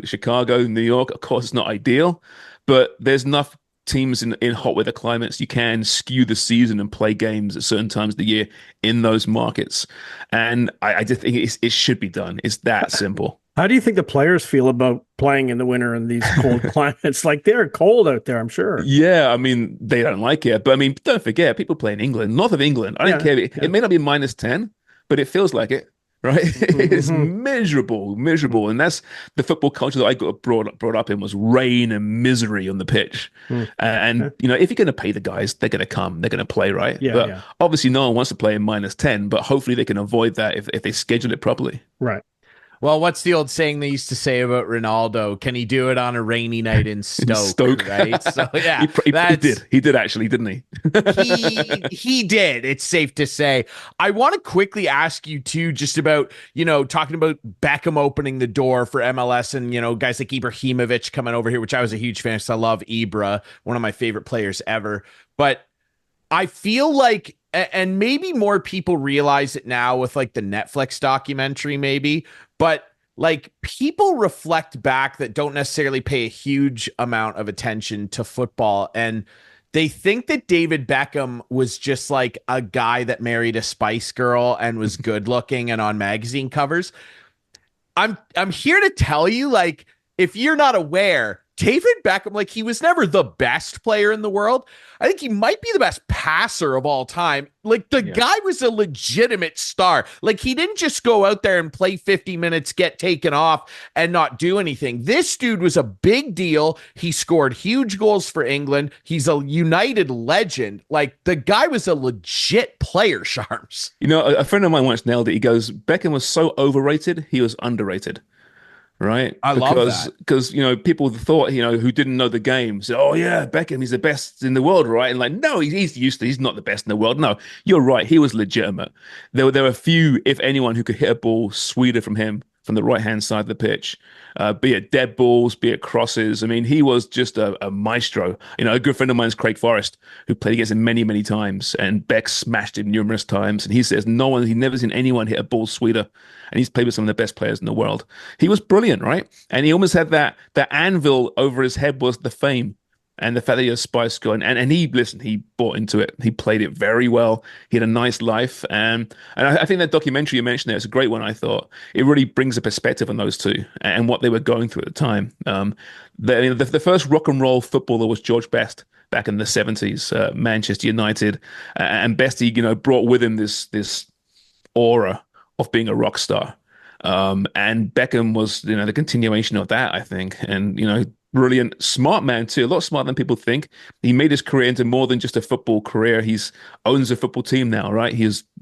Chicago, New York. Of course, it's not ideal, but there's enough teams in hot weather climates. You can skew the season and play games at certain times of the year in those markets. And I just think it should be done. It's that simple. How do you think the players feel about playing in the winter in these cold climates? Like, they're cold out there, I'm sure. Yeah, I mean, they don't like it. But I mean, don't forget, people play in England, north of England. I don't care. It may not be -10, but it feels like it. Right, it's miserable, and that's the football culture that I got brought up in, was rain and misery on the pitch. And if you're going to pay the guys, they're going to come, they're going to play, right? But obviously, no one wants to play in -10, but hopefully they can avoid that if they schedule it properly. Right. Well, what's the old saying they used to say about Ronaldo? Can he do it on a rainy night in Stoke? Right? So yeah, he did actually, didn't he? he did. It's safe to say. I want to quickly ask you too, just about talking about Beckham opening the door for MLS, and guys like Ibrahimovic coming over here, which I was a huge fan of. I love Ibra, one of my favorite players ever. But I feel like, and maybe more people realize it now with like the Netflix documentary, maybe, but like people reflect back that don't necessarily pay a huge amount of attention to football, and they think that David Beckham was just like a guy that married a Spice Girl and was good looking and on magazine covers. I'm here to tell you, like, if you're not aware, David Beckham, like, he was never the best player in the world. I think he might be the best passer of all time. Like, the guy was a legitimate star. Like, he didn't just go out there and play 50 minutes, get taken off, and not do anything. This dude was a big deal. He scored huge goals for England. He's a United legend. Like, the guy was a legit player, Sharms. A friend of mine once nailed it. He goes, Beckham was so overrated, he was underrated. Right, love that, because people thought who didn't know the game said, "Oh yeah, Beckham, he's the best in the world," right? And like, no, he's not the best in the world. No, you're right, he was legitimate. There were a few, if anyone, who could hit a ball sweeter from him from the right hand side of the pitch, be it dead balls, be it crosses. I mean, he was just a maestro. A good friend of mine is Craig Forrest, who played against him many, many times, and Beck smashed him numerous times. And he says he'd never seen anyone hit a ball sweeter. And he's played with some of the best players in the world. He was brilliant, right? And he almost had that anvil over his head was the fame and the fact that he had Spice Girl. And he bought into it. He played it very well. He had a nice life. And I think that documentary you mentioned there is a great one, I thought. It really brings a perspective on those two and what they were going through at the time. The first rock and roll footballer was George Best back in the 70s, Manchester United. And Best, brought with him this aura of being a rock star. And Beckham was, the continuation of that, I think. And, brilliant, smart man too, a lot smarter than people think. He made his career into more than just a football career. He's owns a football team now, right?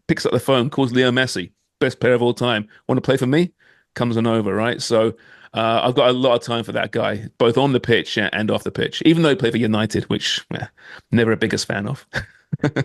Picks up the phone, calls Leo Messi, best player of all time. Want to play for me? Comes on over, right? So I've got a lot of time for that guy, both on the pitch and off the pitch, even though he played for United, which never a biggest fan of.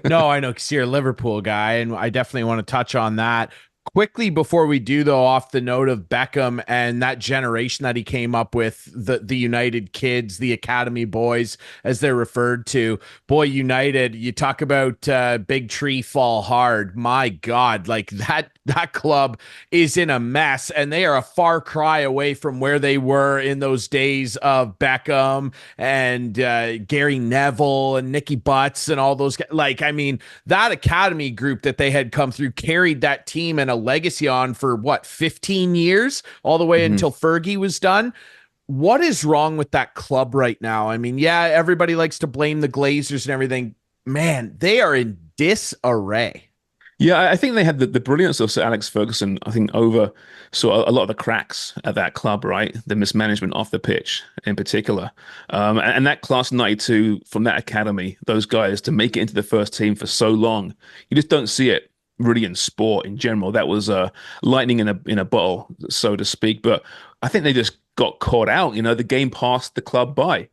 No, I know, because you're a Liverpool guy, and I definitely want to touch on that. Quickly before we do, though, off the note of Beckham and that generation that he came up with, the United kids, the Academy boys, as they're referred to. Boy, United, you talk about big tree fall hard. My God, like that club is in a mess, and they are a far cry away from where they were in those days of Beckham and Gary Neville and Nicky Butts and all those guys. Like, I mean, that Academy group that they had come through carried that team and a legacy on for 15 years, all the way until Fergie was done. What is wrong with that club right now? I mean, yeah, everybody likes to blame the Glazers and everything. man, they are in disarray. Yeah, I think they had the brilliance of Sir Alex Ferguson, I think, over a lot of the cracks at that club, right? The mismanagement off the pitch in particular. And that class 92 from that academy, those guys to make it into the first team for so long, you just don't see it really in sport in general. That was lightning in a bottle, so to speak. But I think they just got caught out. The game passed the club by.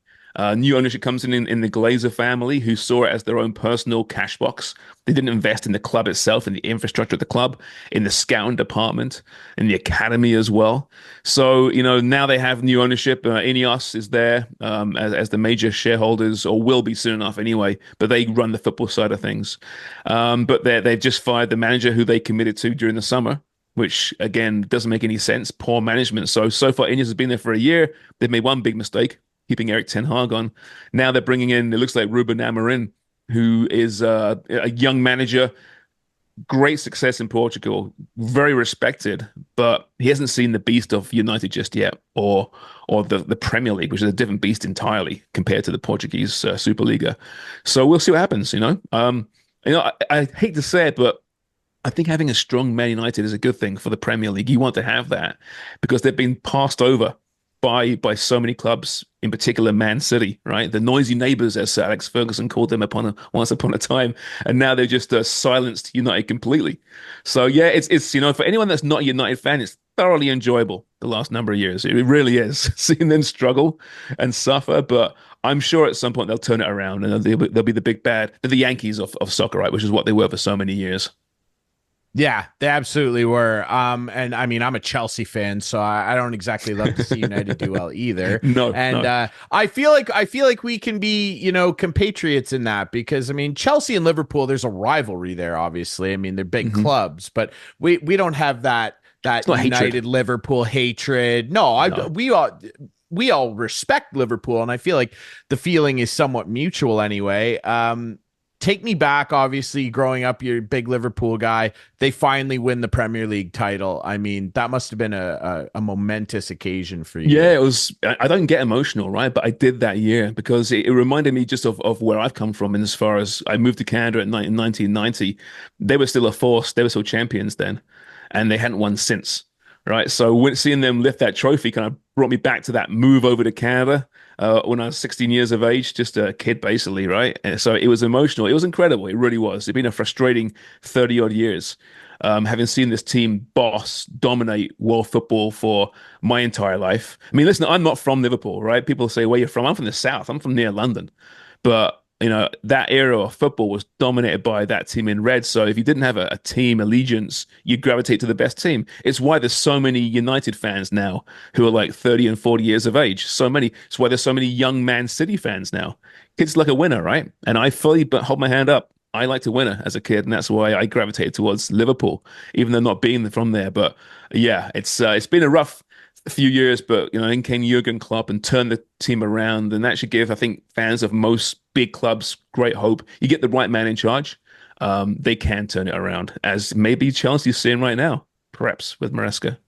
New ownership comes in the Glazer family, who saw it as their own personal cash box. They didn't invest in the club itself, in the infrastructure of the club, in the scouting department, in the academy as well. So, now they have new ownership. Ineos is there as the major shareholders, or will be soon enough anyway, but they run the football side of things. But they've just fired the manager who they committed to during the summer, which, again, doesn't make any sense. Poor management. So far, Ineos has been there for a year. They've made one big mistake, keeping Eric Ten Hag on. Now they're bringing in, it looks like, Ruben Amorim, who is a young manager, great success in Portugal, very respected, but he hasn't seen the beast of United just yet, or the Premier League, which is a different beast entirely compared to the Portuguese Superliga. So we'll see what happens. I hate to say it, but I think having a strong Man United is a good thing for the Premier League. You want to have that because they've been passed over by so many clubs, in particular Man City, right? The noisy neighbors, as Sir Alex Ferguson called them once upon a time, and now they've just silenced United completely. So yeah, it's for anyone that's not a United fan, it's thoroughly enjoyable the last number of years. It really is seeing them struggle and suffer, but I'm sure at some point they'll turn it around and they'll be the big bad. They're the Yankees of soccer, right? Which is what they were for so many years. Yeah, they absolutely were. And I mean, I'm a Chelsea fan, so I don't exactly love to see United do well either. No. I feel like we can be, compatriots in that, because I mean, Chelsea and Liverpool, there's a rivalry there. Obviously, I mean, they're big clubs, but we don't have that United hatred. Liverpool hatred. No. We all respect Liverpool, and I feel like the feeling is somewhat mutual anyway. Take me back, obviously, growing up, you're a big Liverpool guy. They finally win the Premier League title. I mean, that must have been a momentous occasion for you. Yeah, it was. I don't get emotional, right? But I did that year because it reminded me just of where I've come from. And as far as I moved to Canada in 1990, they were still a force. They were still champions then, and they hadn't won since, right? So seeing them lift that trophy kind of brought me back to that move over to Canada. When I was 16 years of age, just a kid, basically, right? And so it was emotional. It was incredible. It really was. It's been a frustrating 30-odd years, having seen this team dominate world football for my entire life. I mean, listen, I'm not from Liverpool, right? People say, where you're from? I'm from the south. I'm from near London. But that era of football was dominated by that team in red. So if you didn't have a team allegiance, you gravitate to the best team. It's why there's so many United fans now who are like 30 and 40 years of age. So many. It's why there's so many young Man City fans now. Kids like a winner, right? And I fully hold my hand up. I liked a winner as a kid, and that's why I gravitated towards Liverpool, even though not being from there. But yeah, it's been a rough few years, but in came Jurgen Klopp and turned the team around, and that should give, I think, fans of most big clubs great hope. You get the right man in charge, they can turn it around, as maybe Chelsea's seeing right now, perhaps with Maresca.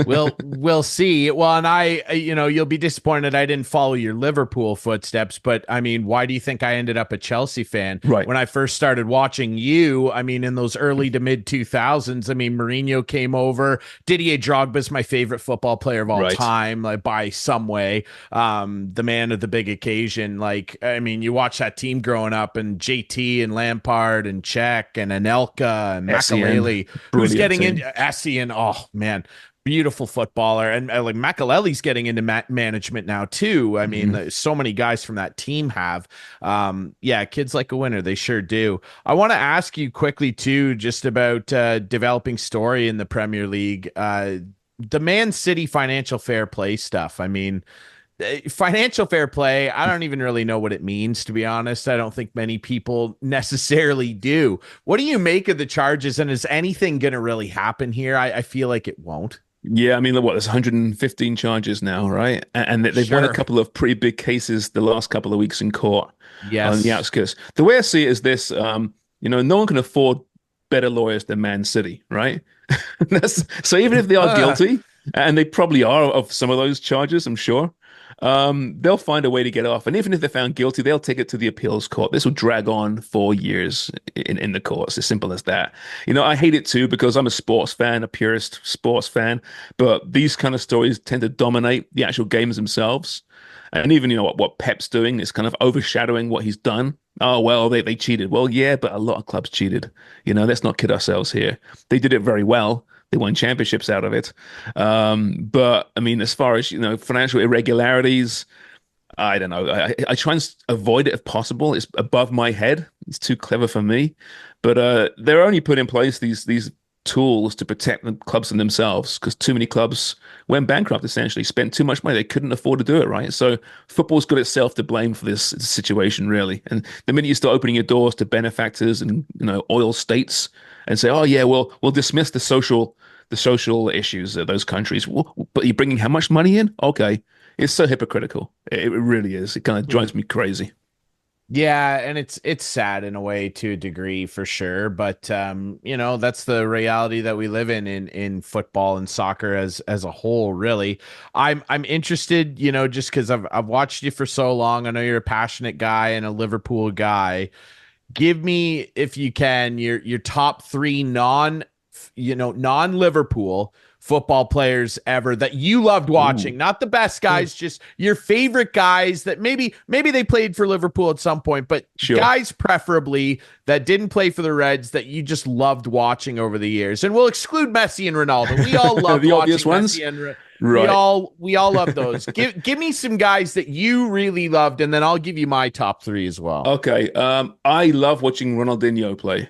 We'll see. Well, and you'll be disappointed I didn't follow your Liverpool footsteps, but I mean, why do you think I ended up a Chelsea fan? Right. When I first started watching you, I mean, in those early to mid 2000s, I mean, Mourinho came over. Didier Drogba is my favorite football player of all time, like by some way. The man of the big occasion. Like, I mean, you watch that team growing up, and JT and Lampard and Cech and Anelka and Makelele, who's getting in Essien. Oh man. Beautiful footballer, and like Makelele's getting into management now too. I mean, so many guys from that team have. Kids like a winner, they sure do. I want to ask you quickly too, just about developing story in the Premier League, the Man City financial fair play stuff. I mean, financial fair play, I don't even really know what it means, to be honest. I don't think many people necessarily do. What do you make of the charges, and is anything going to really happen here? I feel like it won't. Yeah, I mean, there's 115 charges now, right? And they've won a couple of pretty big cases the last couple of weeks in court on the outskirts. The way I see it is this, no one can afford better lawyers than Man City, right? So even if they are guilty, And they probably are of some of those charges, I'm sure. They'll find a way to get off. And even if they're found guilty, they'll take it to the appeals court. This will drag on for years in the courts. As simple as that. I hate it too because I'm a sports fan, a purist sports fan, but these kind of stories tend to dominate the actual games themselves. And even, what Pep's doing is kind of overshadowing what he's done. Oh, well, they cheated. Well, yeah, but a lot of clubs cheated. Let's not kid ourselves here. They did it very well. They won championships out of it. But I mean, as far as, financial irregularities, I don't know. I try and avoid it if possible. It's above my head. It's too clever for me. But they're only put in place these tools to protect the clubs and themselves because too many clubs went bankrupt, essentially, spent too much money. They couldn't afford to do it, right? So football's got itself to blame for this situation, really. And the minute you start opening your doors to benefactors and, oil states and say, oh, yeah, well, we'll dismiss the social issues of those countries. But you're bringing how much money in? Okay. It's so hypocritical. It really is. It kind of drives me crazy. Yeah, and it's sad in a way to a degree for sure, but that's the reality that we live in football and soccer as a whole, really. I'm interested, just because I've watched you for so long. I know you're a passionate guy and a Liverpool guy. Give me, if you can, your top three non-Liverpool football players ever that you loved watching. Ooh. Not the best guys, just your favorite guys that maybe they played for Liverpool at some point, but sure. Guys preferably that didn't play for the Reds that you just loved watching over the years. And we'll exclude Messi and Ronaldo. We all love the watching obvious ones. Messi and Right. We all love those. Give me some guys that you really loved, and then I'll give you my top three as well. Okay. I love watching Ronaldinho play.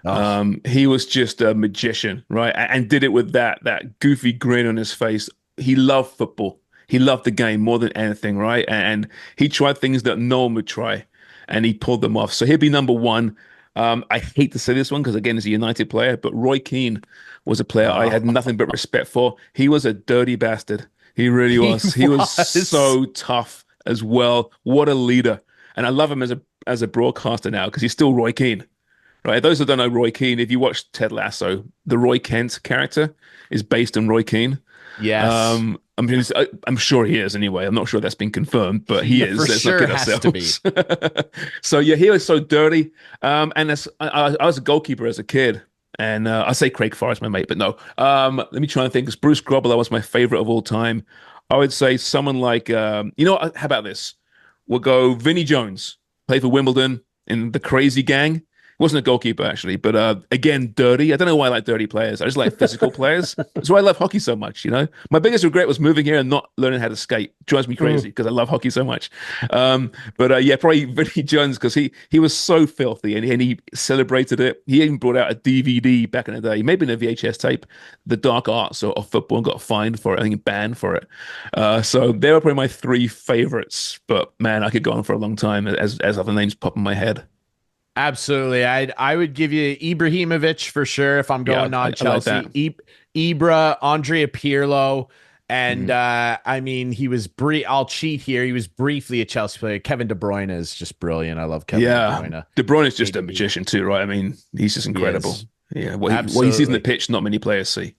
Oh. He was just a magician, right? And did it with that goofy grin on his face. He loved football. He loved the game more than anything, right? And he tried things that no one would try, and he pulled them off. So he'd be number one. I hate to say this one because, again, he's a United player, but Roy Keane was a player I had nothing but respect for. He was a dirty bastard. He really was. He was so tough as well. What a leader. And I love him as a broadcaster now because he's still Roy Keane. Right. Those who don't know Roy Keane, if you watch Ted Lasso, the Roy Kent character is based on Roy Keane. Yes. I'm sure he is anyway. I'm not sure that's been confirmed, but he is. For sure has to be. So yeah, he was so dirty. And I was a goalkeeper as a kid. And I say Craig Forrest, my mate, but no. Let me try and think. Because Bruce Grobbelaar was my favorite of all time. I would say someone like, how about this? We'll go Vinnie Jones, played for Wimbledon in the Crazy Gang. Wasn't a goalkeeper, actually, but again, dirty. I don't know why I like dirty players. I just like physical players. That's why I love hockey so much, My biggest regret was moving here and not learning how to skate. Drives me crazy because I love hockey so much. Yeah, probably Vinnie Jones because he was so filthy and he celebrated it. He even brought out a DVD back in the day, maybe in a VHS tape, The Dark Arts of Football, and got fined for it. I think banned for it. So they were probably my three favorites. But man, I could go on for a long time as other names pop in my head. Absolutely. I would give you Ibrahimovic for sure if I'm going non-Chelsea. Like Ibra, Andrea Pirlo, and he was I'll cheat here. He was briefly a Chelsea player. Kevin De Bruyne is just brilliant. I love Kevin De Bruyne. De Bruyne is just a magician too, right? I mean, he's just incredible. What he sees in the pitch, not many players see.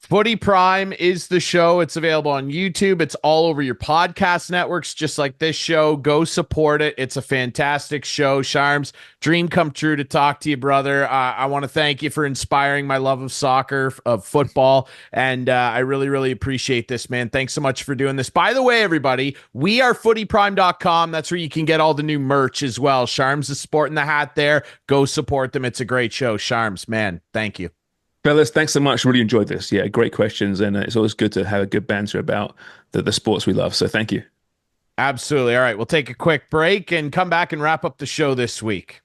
Footy Prime is the show. It's available on YouTube. It's all over your podcast networks, just like this show. Go support it. It's a fantastic show. Sharms, dream come true to talk to you, brother. I want to thank you for inspiring my love of soccer, of football, and I really, really appreciate this, man. Thanks so much for doing this. By the way, everybody, we are footyprime.com. That's where you can get all the new merch as well. Sharms is sporting the hat there. Go support them. It's a great show. Sharms, man, thank you. Fellas, thanks so much. Really enjoyed this. Yeah, great questions. And it's always good to have a good banter about the sports we love. So thank you. Absolutely. All right. We'll take a quick break and come back and wrap up the show this week.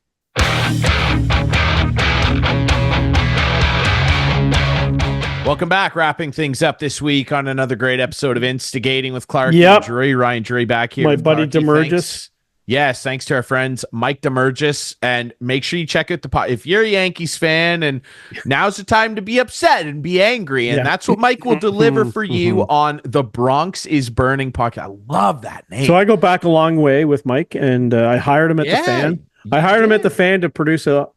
Welcome back. Wrapping things up this week on another great episode of Instigating with Clarkey and Drury. Ryan Drury back here. My buddy Damergis. Yes, thanks to our friends Mike Damergis, and make sure you check out the pod. If you're a Yankees fan, and now's the time to be upset and be angry, and that's what Mike will deliver for you on the Bronx is Burning podcast. I love that name. So I go back a long way with Mike, and I hired him at the Fan. I hired him at the Fan to produce a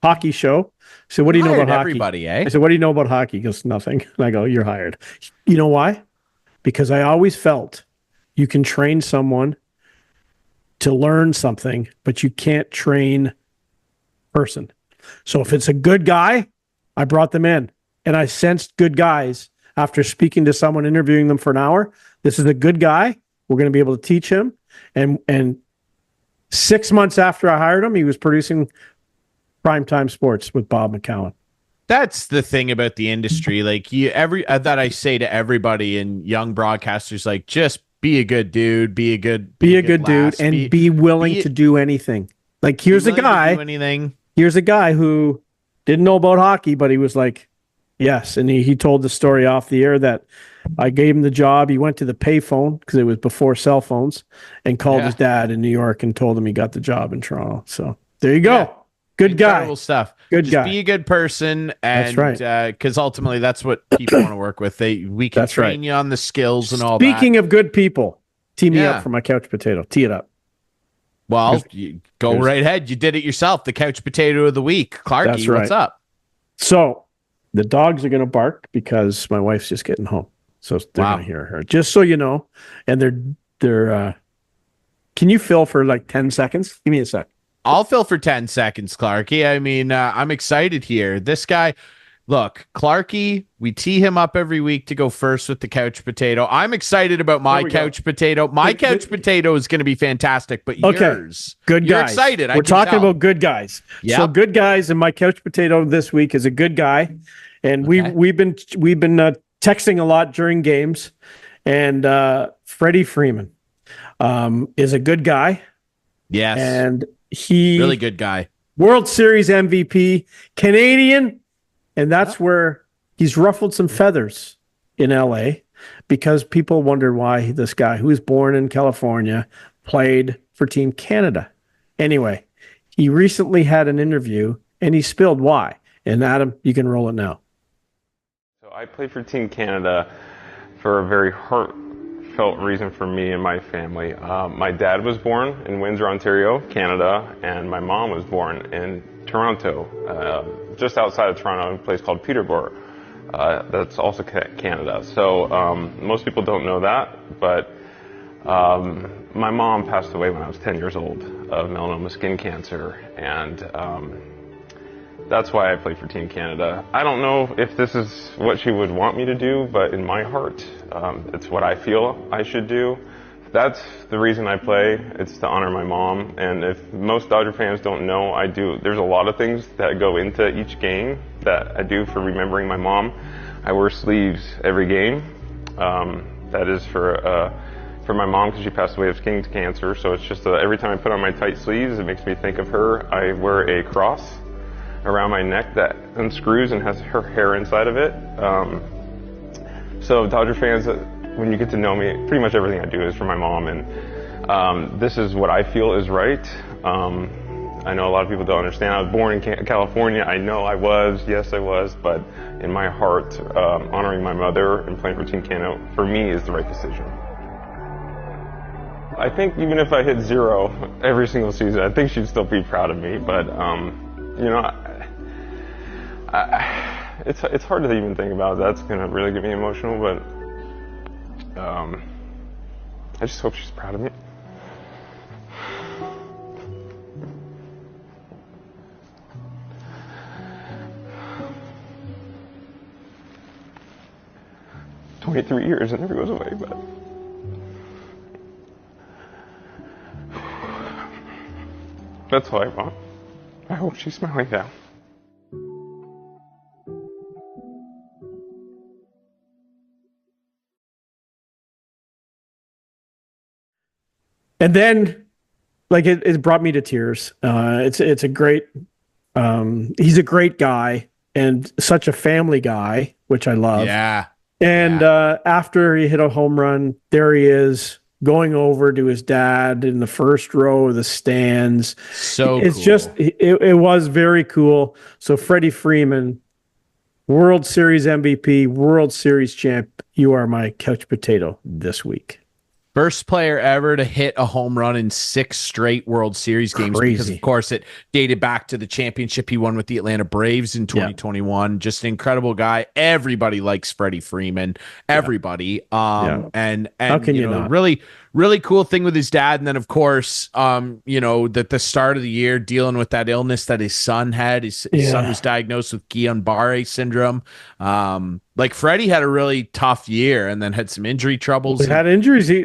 hockey show. said, what do you know Hired about hockey? everybody, eh? I said, what do you know about hockey? He goes, nothing. And I go, you're hired. You know why? Because I always felt you can train someone to learn something, but you can't train person. So if it's a good guy, I brought them in, and I sensed good guys after speaking to someone, interviewing them for an hour. This is a good guy. We're going to be able to teach him. And 6 months after I hired him, he was producing primetime sports with Bob McCowan. That's the thing about the industry. Like that I say to everybody and young broadcasters, like, just be a good dude, be a good dude, and be willing to do anything. Like, here's a guy. Here's a guy who didn't know about hockey, but he was like, yes. And he told the story off the air that I gave him the job. He went to the payphone because it was before cell phones and called his dad in New York and told him he got the job in Toronto. So there you go. Yeah. Good Incredible guy. Stuff. Good Just guy. Be a good person. And, that's right. Because ultimately that's what people want to work with. We can train you on the skills and all that. Speaking of good people, tee me up for my couch potato. Tee it up. Well, you go right ahead. You did it yourself. The couch potato of the week. Clarkey, what's up? So the dogs are going to bark because my wife's just getting home. So they're going to hear her. Just so you know. And they're can you fill for like 10 seconds? Give me a sec. I'll fill for 10 seconds, Clarkey. I mean, I'm excited here. This guy, look, Clarkey, we tee him up every week to go first with the couch potato. I'm excited about my couch potato. My couch potato is going to be fantastic, but yours, good you're guys. Excited. We're talking about good guys. Yep. So good guys, and my couch potato this week is a good guy, and we've been texting a lot during games, and Freddie Freeman is a good guy. Yes, and he really good guy. World Series MVP, Canadian. And that's where he's ruffled some feathers in LA because people wonder why this guy who was born in California played for Team Canada. Anyway, he recently had an interview and he spilled why. And Adam, you can roll it now. So I played for Team Canada for a very heartfelt reason for me and my family. My dad was born in Windsor, Ontario, Canada, and my mom was born in Toronto, just outside of Toronto, a place called Peterborough. That's also Canada. So most people don't know that, but my mom passed away when I was 10 years old of melanoma skin cancer, and that's why I played for Team Canada. I don't know if this is what she would want me to do, but in my heart, it's what I feel I should do. That's the reason I play. It's to honor my mom. And if most Dodger fans don't know, there's a lot of things that go into each game that I do for remembering my mom. I wear sleeves every game. That is for my mom because she passed away of skin cancer. So it's just every time I put on my tight sleeves, it makes me think of her. I wear a cross around my neck that unscrews and has her hair inside of it. So Dodger fans, when you get to know me, pretty much everything I do is for my mom, and this is what I feel is right. I know a lot of people don't understand. I was born in California. I know I was, yes I was, but in my heart, honoring my mother and playing for Team Canada, for me, is the right decision. I think even if I hit 0 every single season, I think she'd still be proud of me, but you know, it's hard to even think about. That's going to really get me emotional, but I just hope she's proud of me. "23 years and never goes away, but that's all I want. I hope she's smiling now." And then, like, it brought me to tears. It's a great. He's a great guy and such a family guy, which I love. Yeah. And after he hit a home run, there he is going over to his dad in the first row of the stands. So it's cool. just it was very cool. So Freddie Freeman, World Series MVP, World Series champ, you are my couch potato this week. First player ever to hit a home run in 6 straight World Series games. Crazy. Because, of course, it dated back to the championship he won with the Atlanta Braves in 2021. Just an incredible guy. Everybody likes Freddie Freeman. Everybody. And how can you not? Really cool thing with his dad. And then, of course, that the start of the year dealing with that illness that his son had. His son was diagnosed with Guillain-Barré syndrome. Like Freddie had a really tough year and then had some injury troubles. He had injuries. He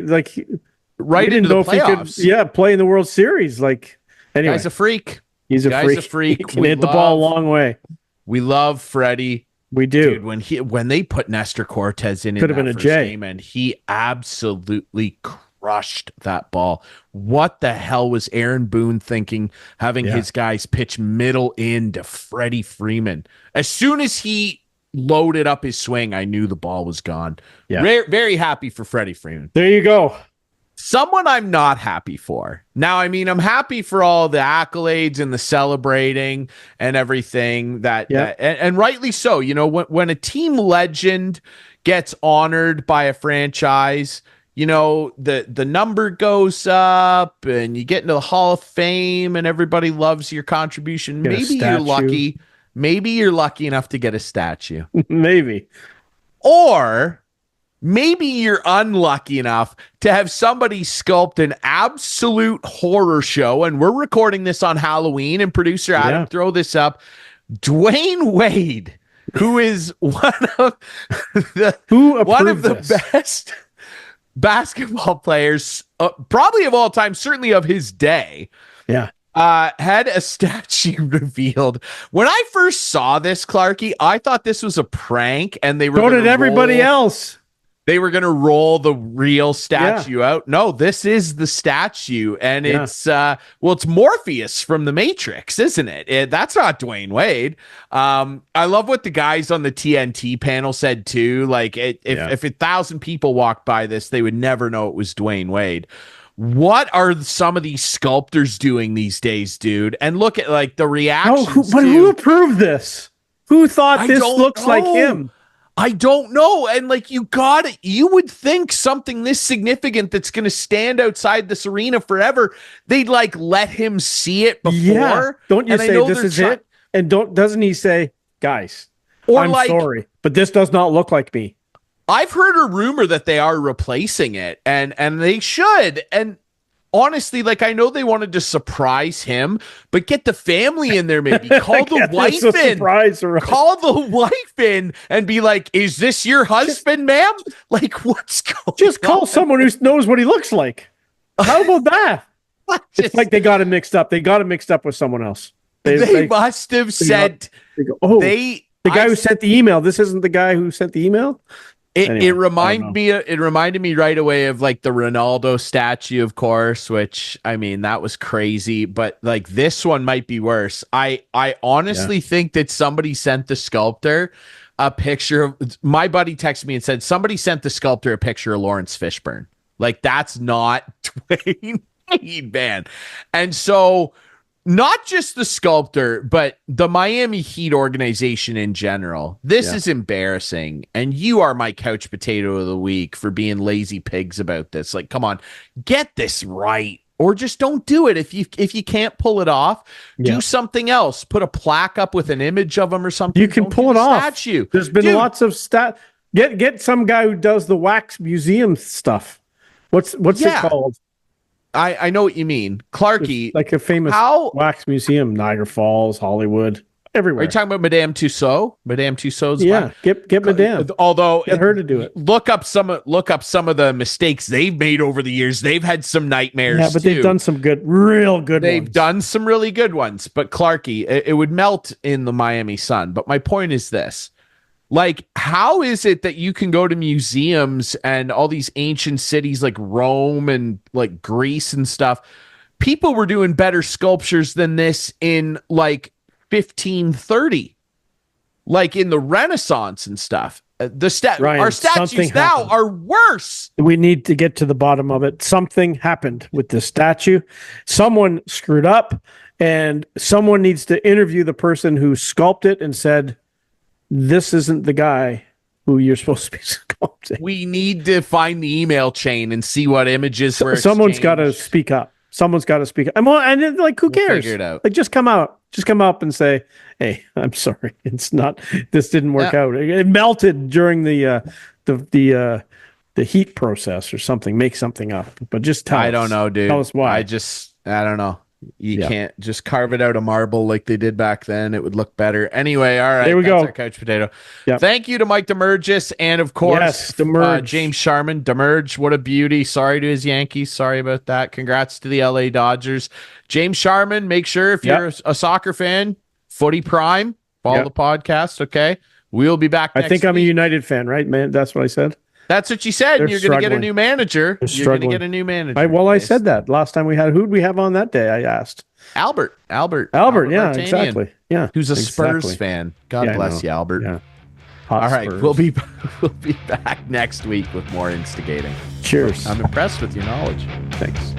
right into the playoffs. He could, play in the World Series. Like, anyway, guy's a freak. He's a freak. He can hit the ball a long way. We love Freddie. We do. Dude, when they put Nestor Cortez in could have been a J game, and he absolutely crushed that ball. What the hell was Aaron Boone thinking, having his guys pitch middle in to Freddie Freeman? As soon as he loaded up his swing, I knew the ball was gone. Yeah. Very happy for Freddie Freeman. There you go. Someone I'm not happy for. Now, I mean, I'm happy for all the accolades and the celebrating and everything and rightly so. You know, when a team legend gets honored by a franchise, you know, the number goes up and you get into the Hall of Fame and everybody loves your contribution. Maybe you're lucky. Maybe you're lucky enough to get a statue. Maybe. Or maybe you're unlucky enough to have somebody sculpt an absolute horror show. And we're recording this on Halloween, and producer Adam, throw this up. Dwayne Wade, who is one of the best basketball players, probably of all time, certainly of his day. Yeah. Had a statue revealed. When I first saw this, Clarkey, I thought this was a prank, and they were so did everybody else. They were going to roll the real statue out. No, this is the statue, and it's it's Morpheus from the Matrix, isn't it? That's not Dwayne Wade. I love what the guys on the TNT panel said too. Like, if 1,000 people walked by this, they would never know it was Dwayne Wade. What are some of these sculptors doing these days, dude? And look at like the reactions. Who approved this? Who thought this looks like him? I don't know. And like, you would think something this significant that's going to stand outside this arena forever, they'd like let him see it before. Yeah. Don't you say this is it? And doesn't he say, guys, I'm sorry, but this does not look like me. I've heard a rumor that they are replacing it, and they should. And honestly, like, I know they wanted to surprise him, but get the family in there, maybe call the wife in. Call the wife in and be like, "Is this your husband, ma'am?" Like, what's going on? Just call someone who knows what he looks like. How about that? It's like they got him mixed up. They got him mixed up with someone else. They must have said the guy who sent the email. This isn't the guy who sent the email. It reminded me right away of like the Ronaldo statue, of course, which, I mean, that was crazy, but like this one might be worse. I honestly think that somebody sent the sculptor a picture of, my buddy texted me and said somebody sent the sculptor a picture of Lawrence Fishburne. Like, that's not Dwayne Wade, man. And so not just the sculptor, but the Miami Heat organization in general. This is embarrassing. And you are my couch potato of the week for being lazy pigs about this. Like, come on, get this right. Or just don't do it. If you can't pull it off, do something else. Put a plaque up with an image of him or something. You can pull it off. Statue. There's been lots of Get some guy who does the wax museum stuff. What's it called? I know what you mean. Clarkey. Like a famous wax museum, Niagara Falls, Hollywood, everywhere. Are you talking about Madame Tussauds? Madame Tussauds? Get Madame. Although get her to do it. Look up some of the mistakes they've made over the years. They've had some nightmares. Yeah, but they've done some real good ones. They've done some really good ones. But Clarkey, it would melt in the Miami sun. But my point is this. Like, how is it that you can go to museums and all these ancient cities like Rome and like Greece and stuff? People were doing better sculptures than this in like 1530, like in the Renaissance and stuff. Our statues now are worse. We need to get to the bottom of it. Something happened with the statue. Someone screwed up, and someone needs to interview the person who sculpted it and said, this isn't the guy. who you're supposed to be sculpting. We need to find the email chain and see what images were Someone's got to exchanged. speak up. Someone's got to speak up. And then, like, who We'll cares? figure it out. Like, just come up and say, "Hey, I'm sorry. It's not. This didn't work out. It melted during the heat process or something. Make something up, but just tell us. I don't know, dude. Tell us why. I don't know. You can't just carve it out of marble like they did back then. It would look better. Anyway, all right. There we that's go. Our couch potato. Yep. Thank you to Mike Damergis and, of course, Yes, Damergis. James Sharman. Damerge, what a beauty. Sorry to his Yankees. Sorry about that. Congrats to the LA Dodgers. James Sharman, make sure if you're a soccer fan, Footy Prime, follow the podcast, okay? We'll be back next I think I'm a week. United fan, right, man? That's what I said. That's what you said. They're You're going to get a struggling. new manager. They're You're going to struggling. get a new manager. I said that last time we had. Who'd we have on that day? I asked. Albert. Yeah, Vartanian, exactly. Yeah, who's a exactly. Spurs fan. God Yeah, I bless know. you, Albert. Yeah. Hot All right, Spurs. we'll be back next week with more instigating. Cheers. I'm impressed with your knowledge. Thanks.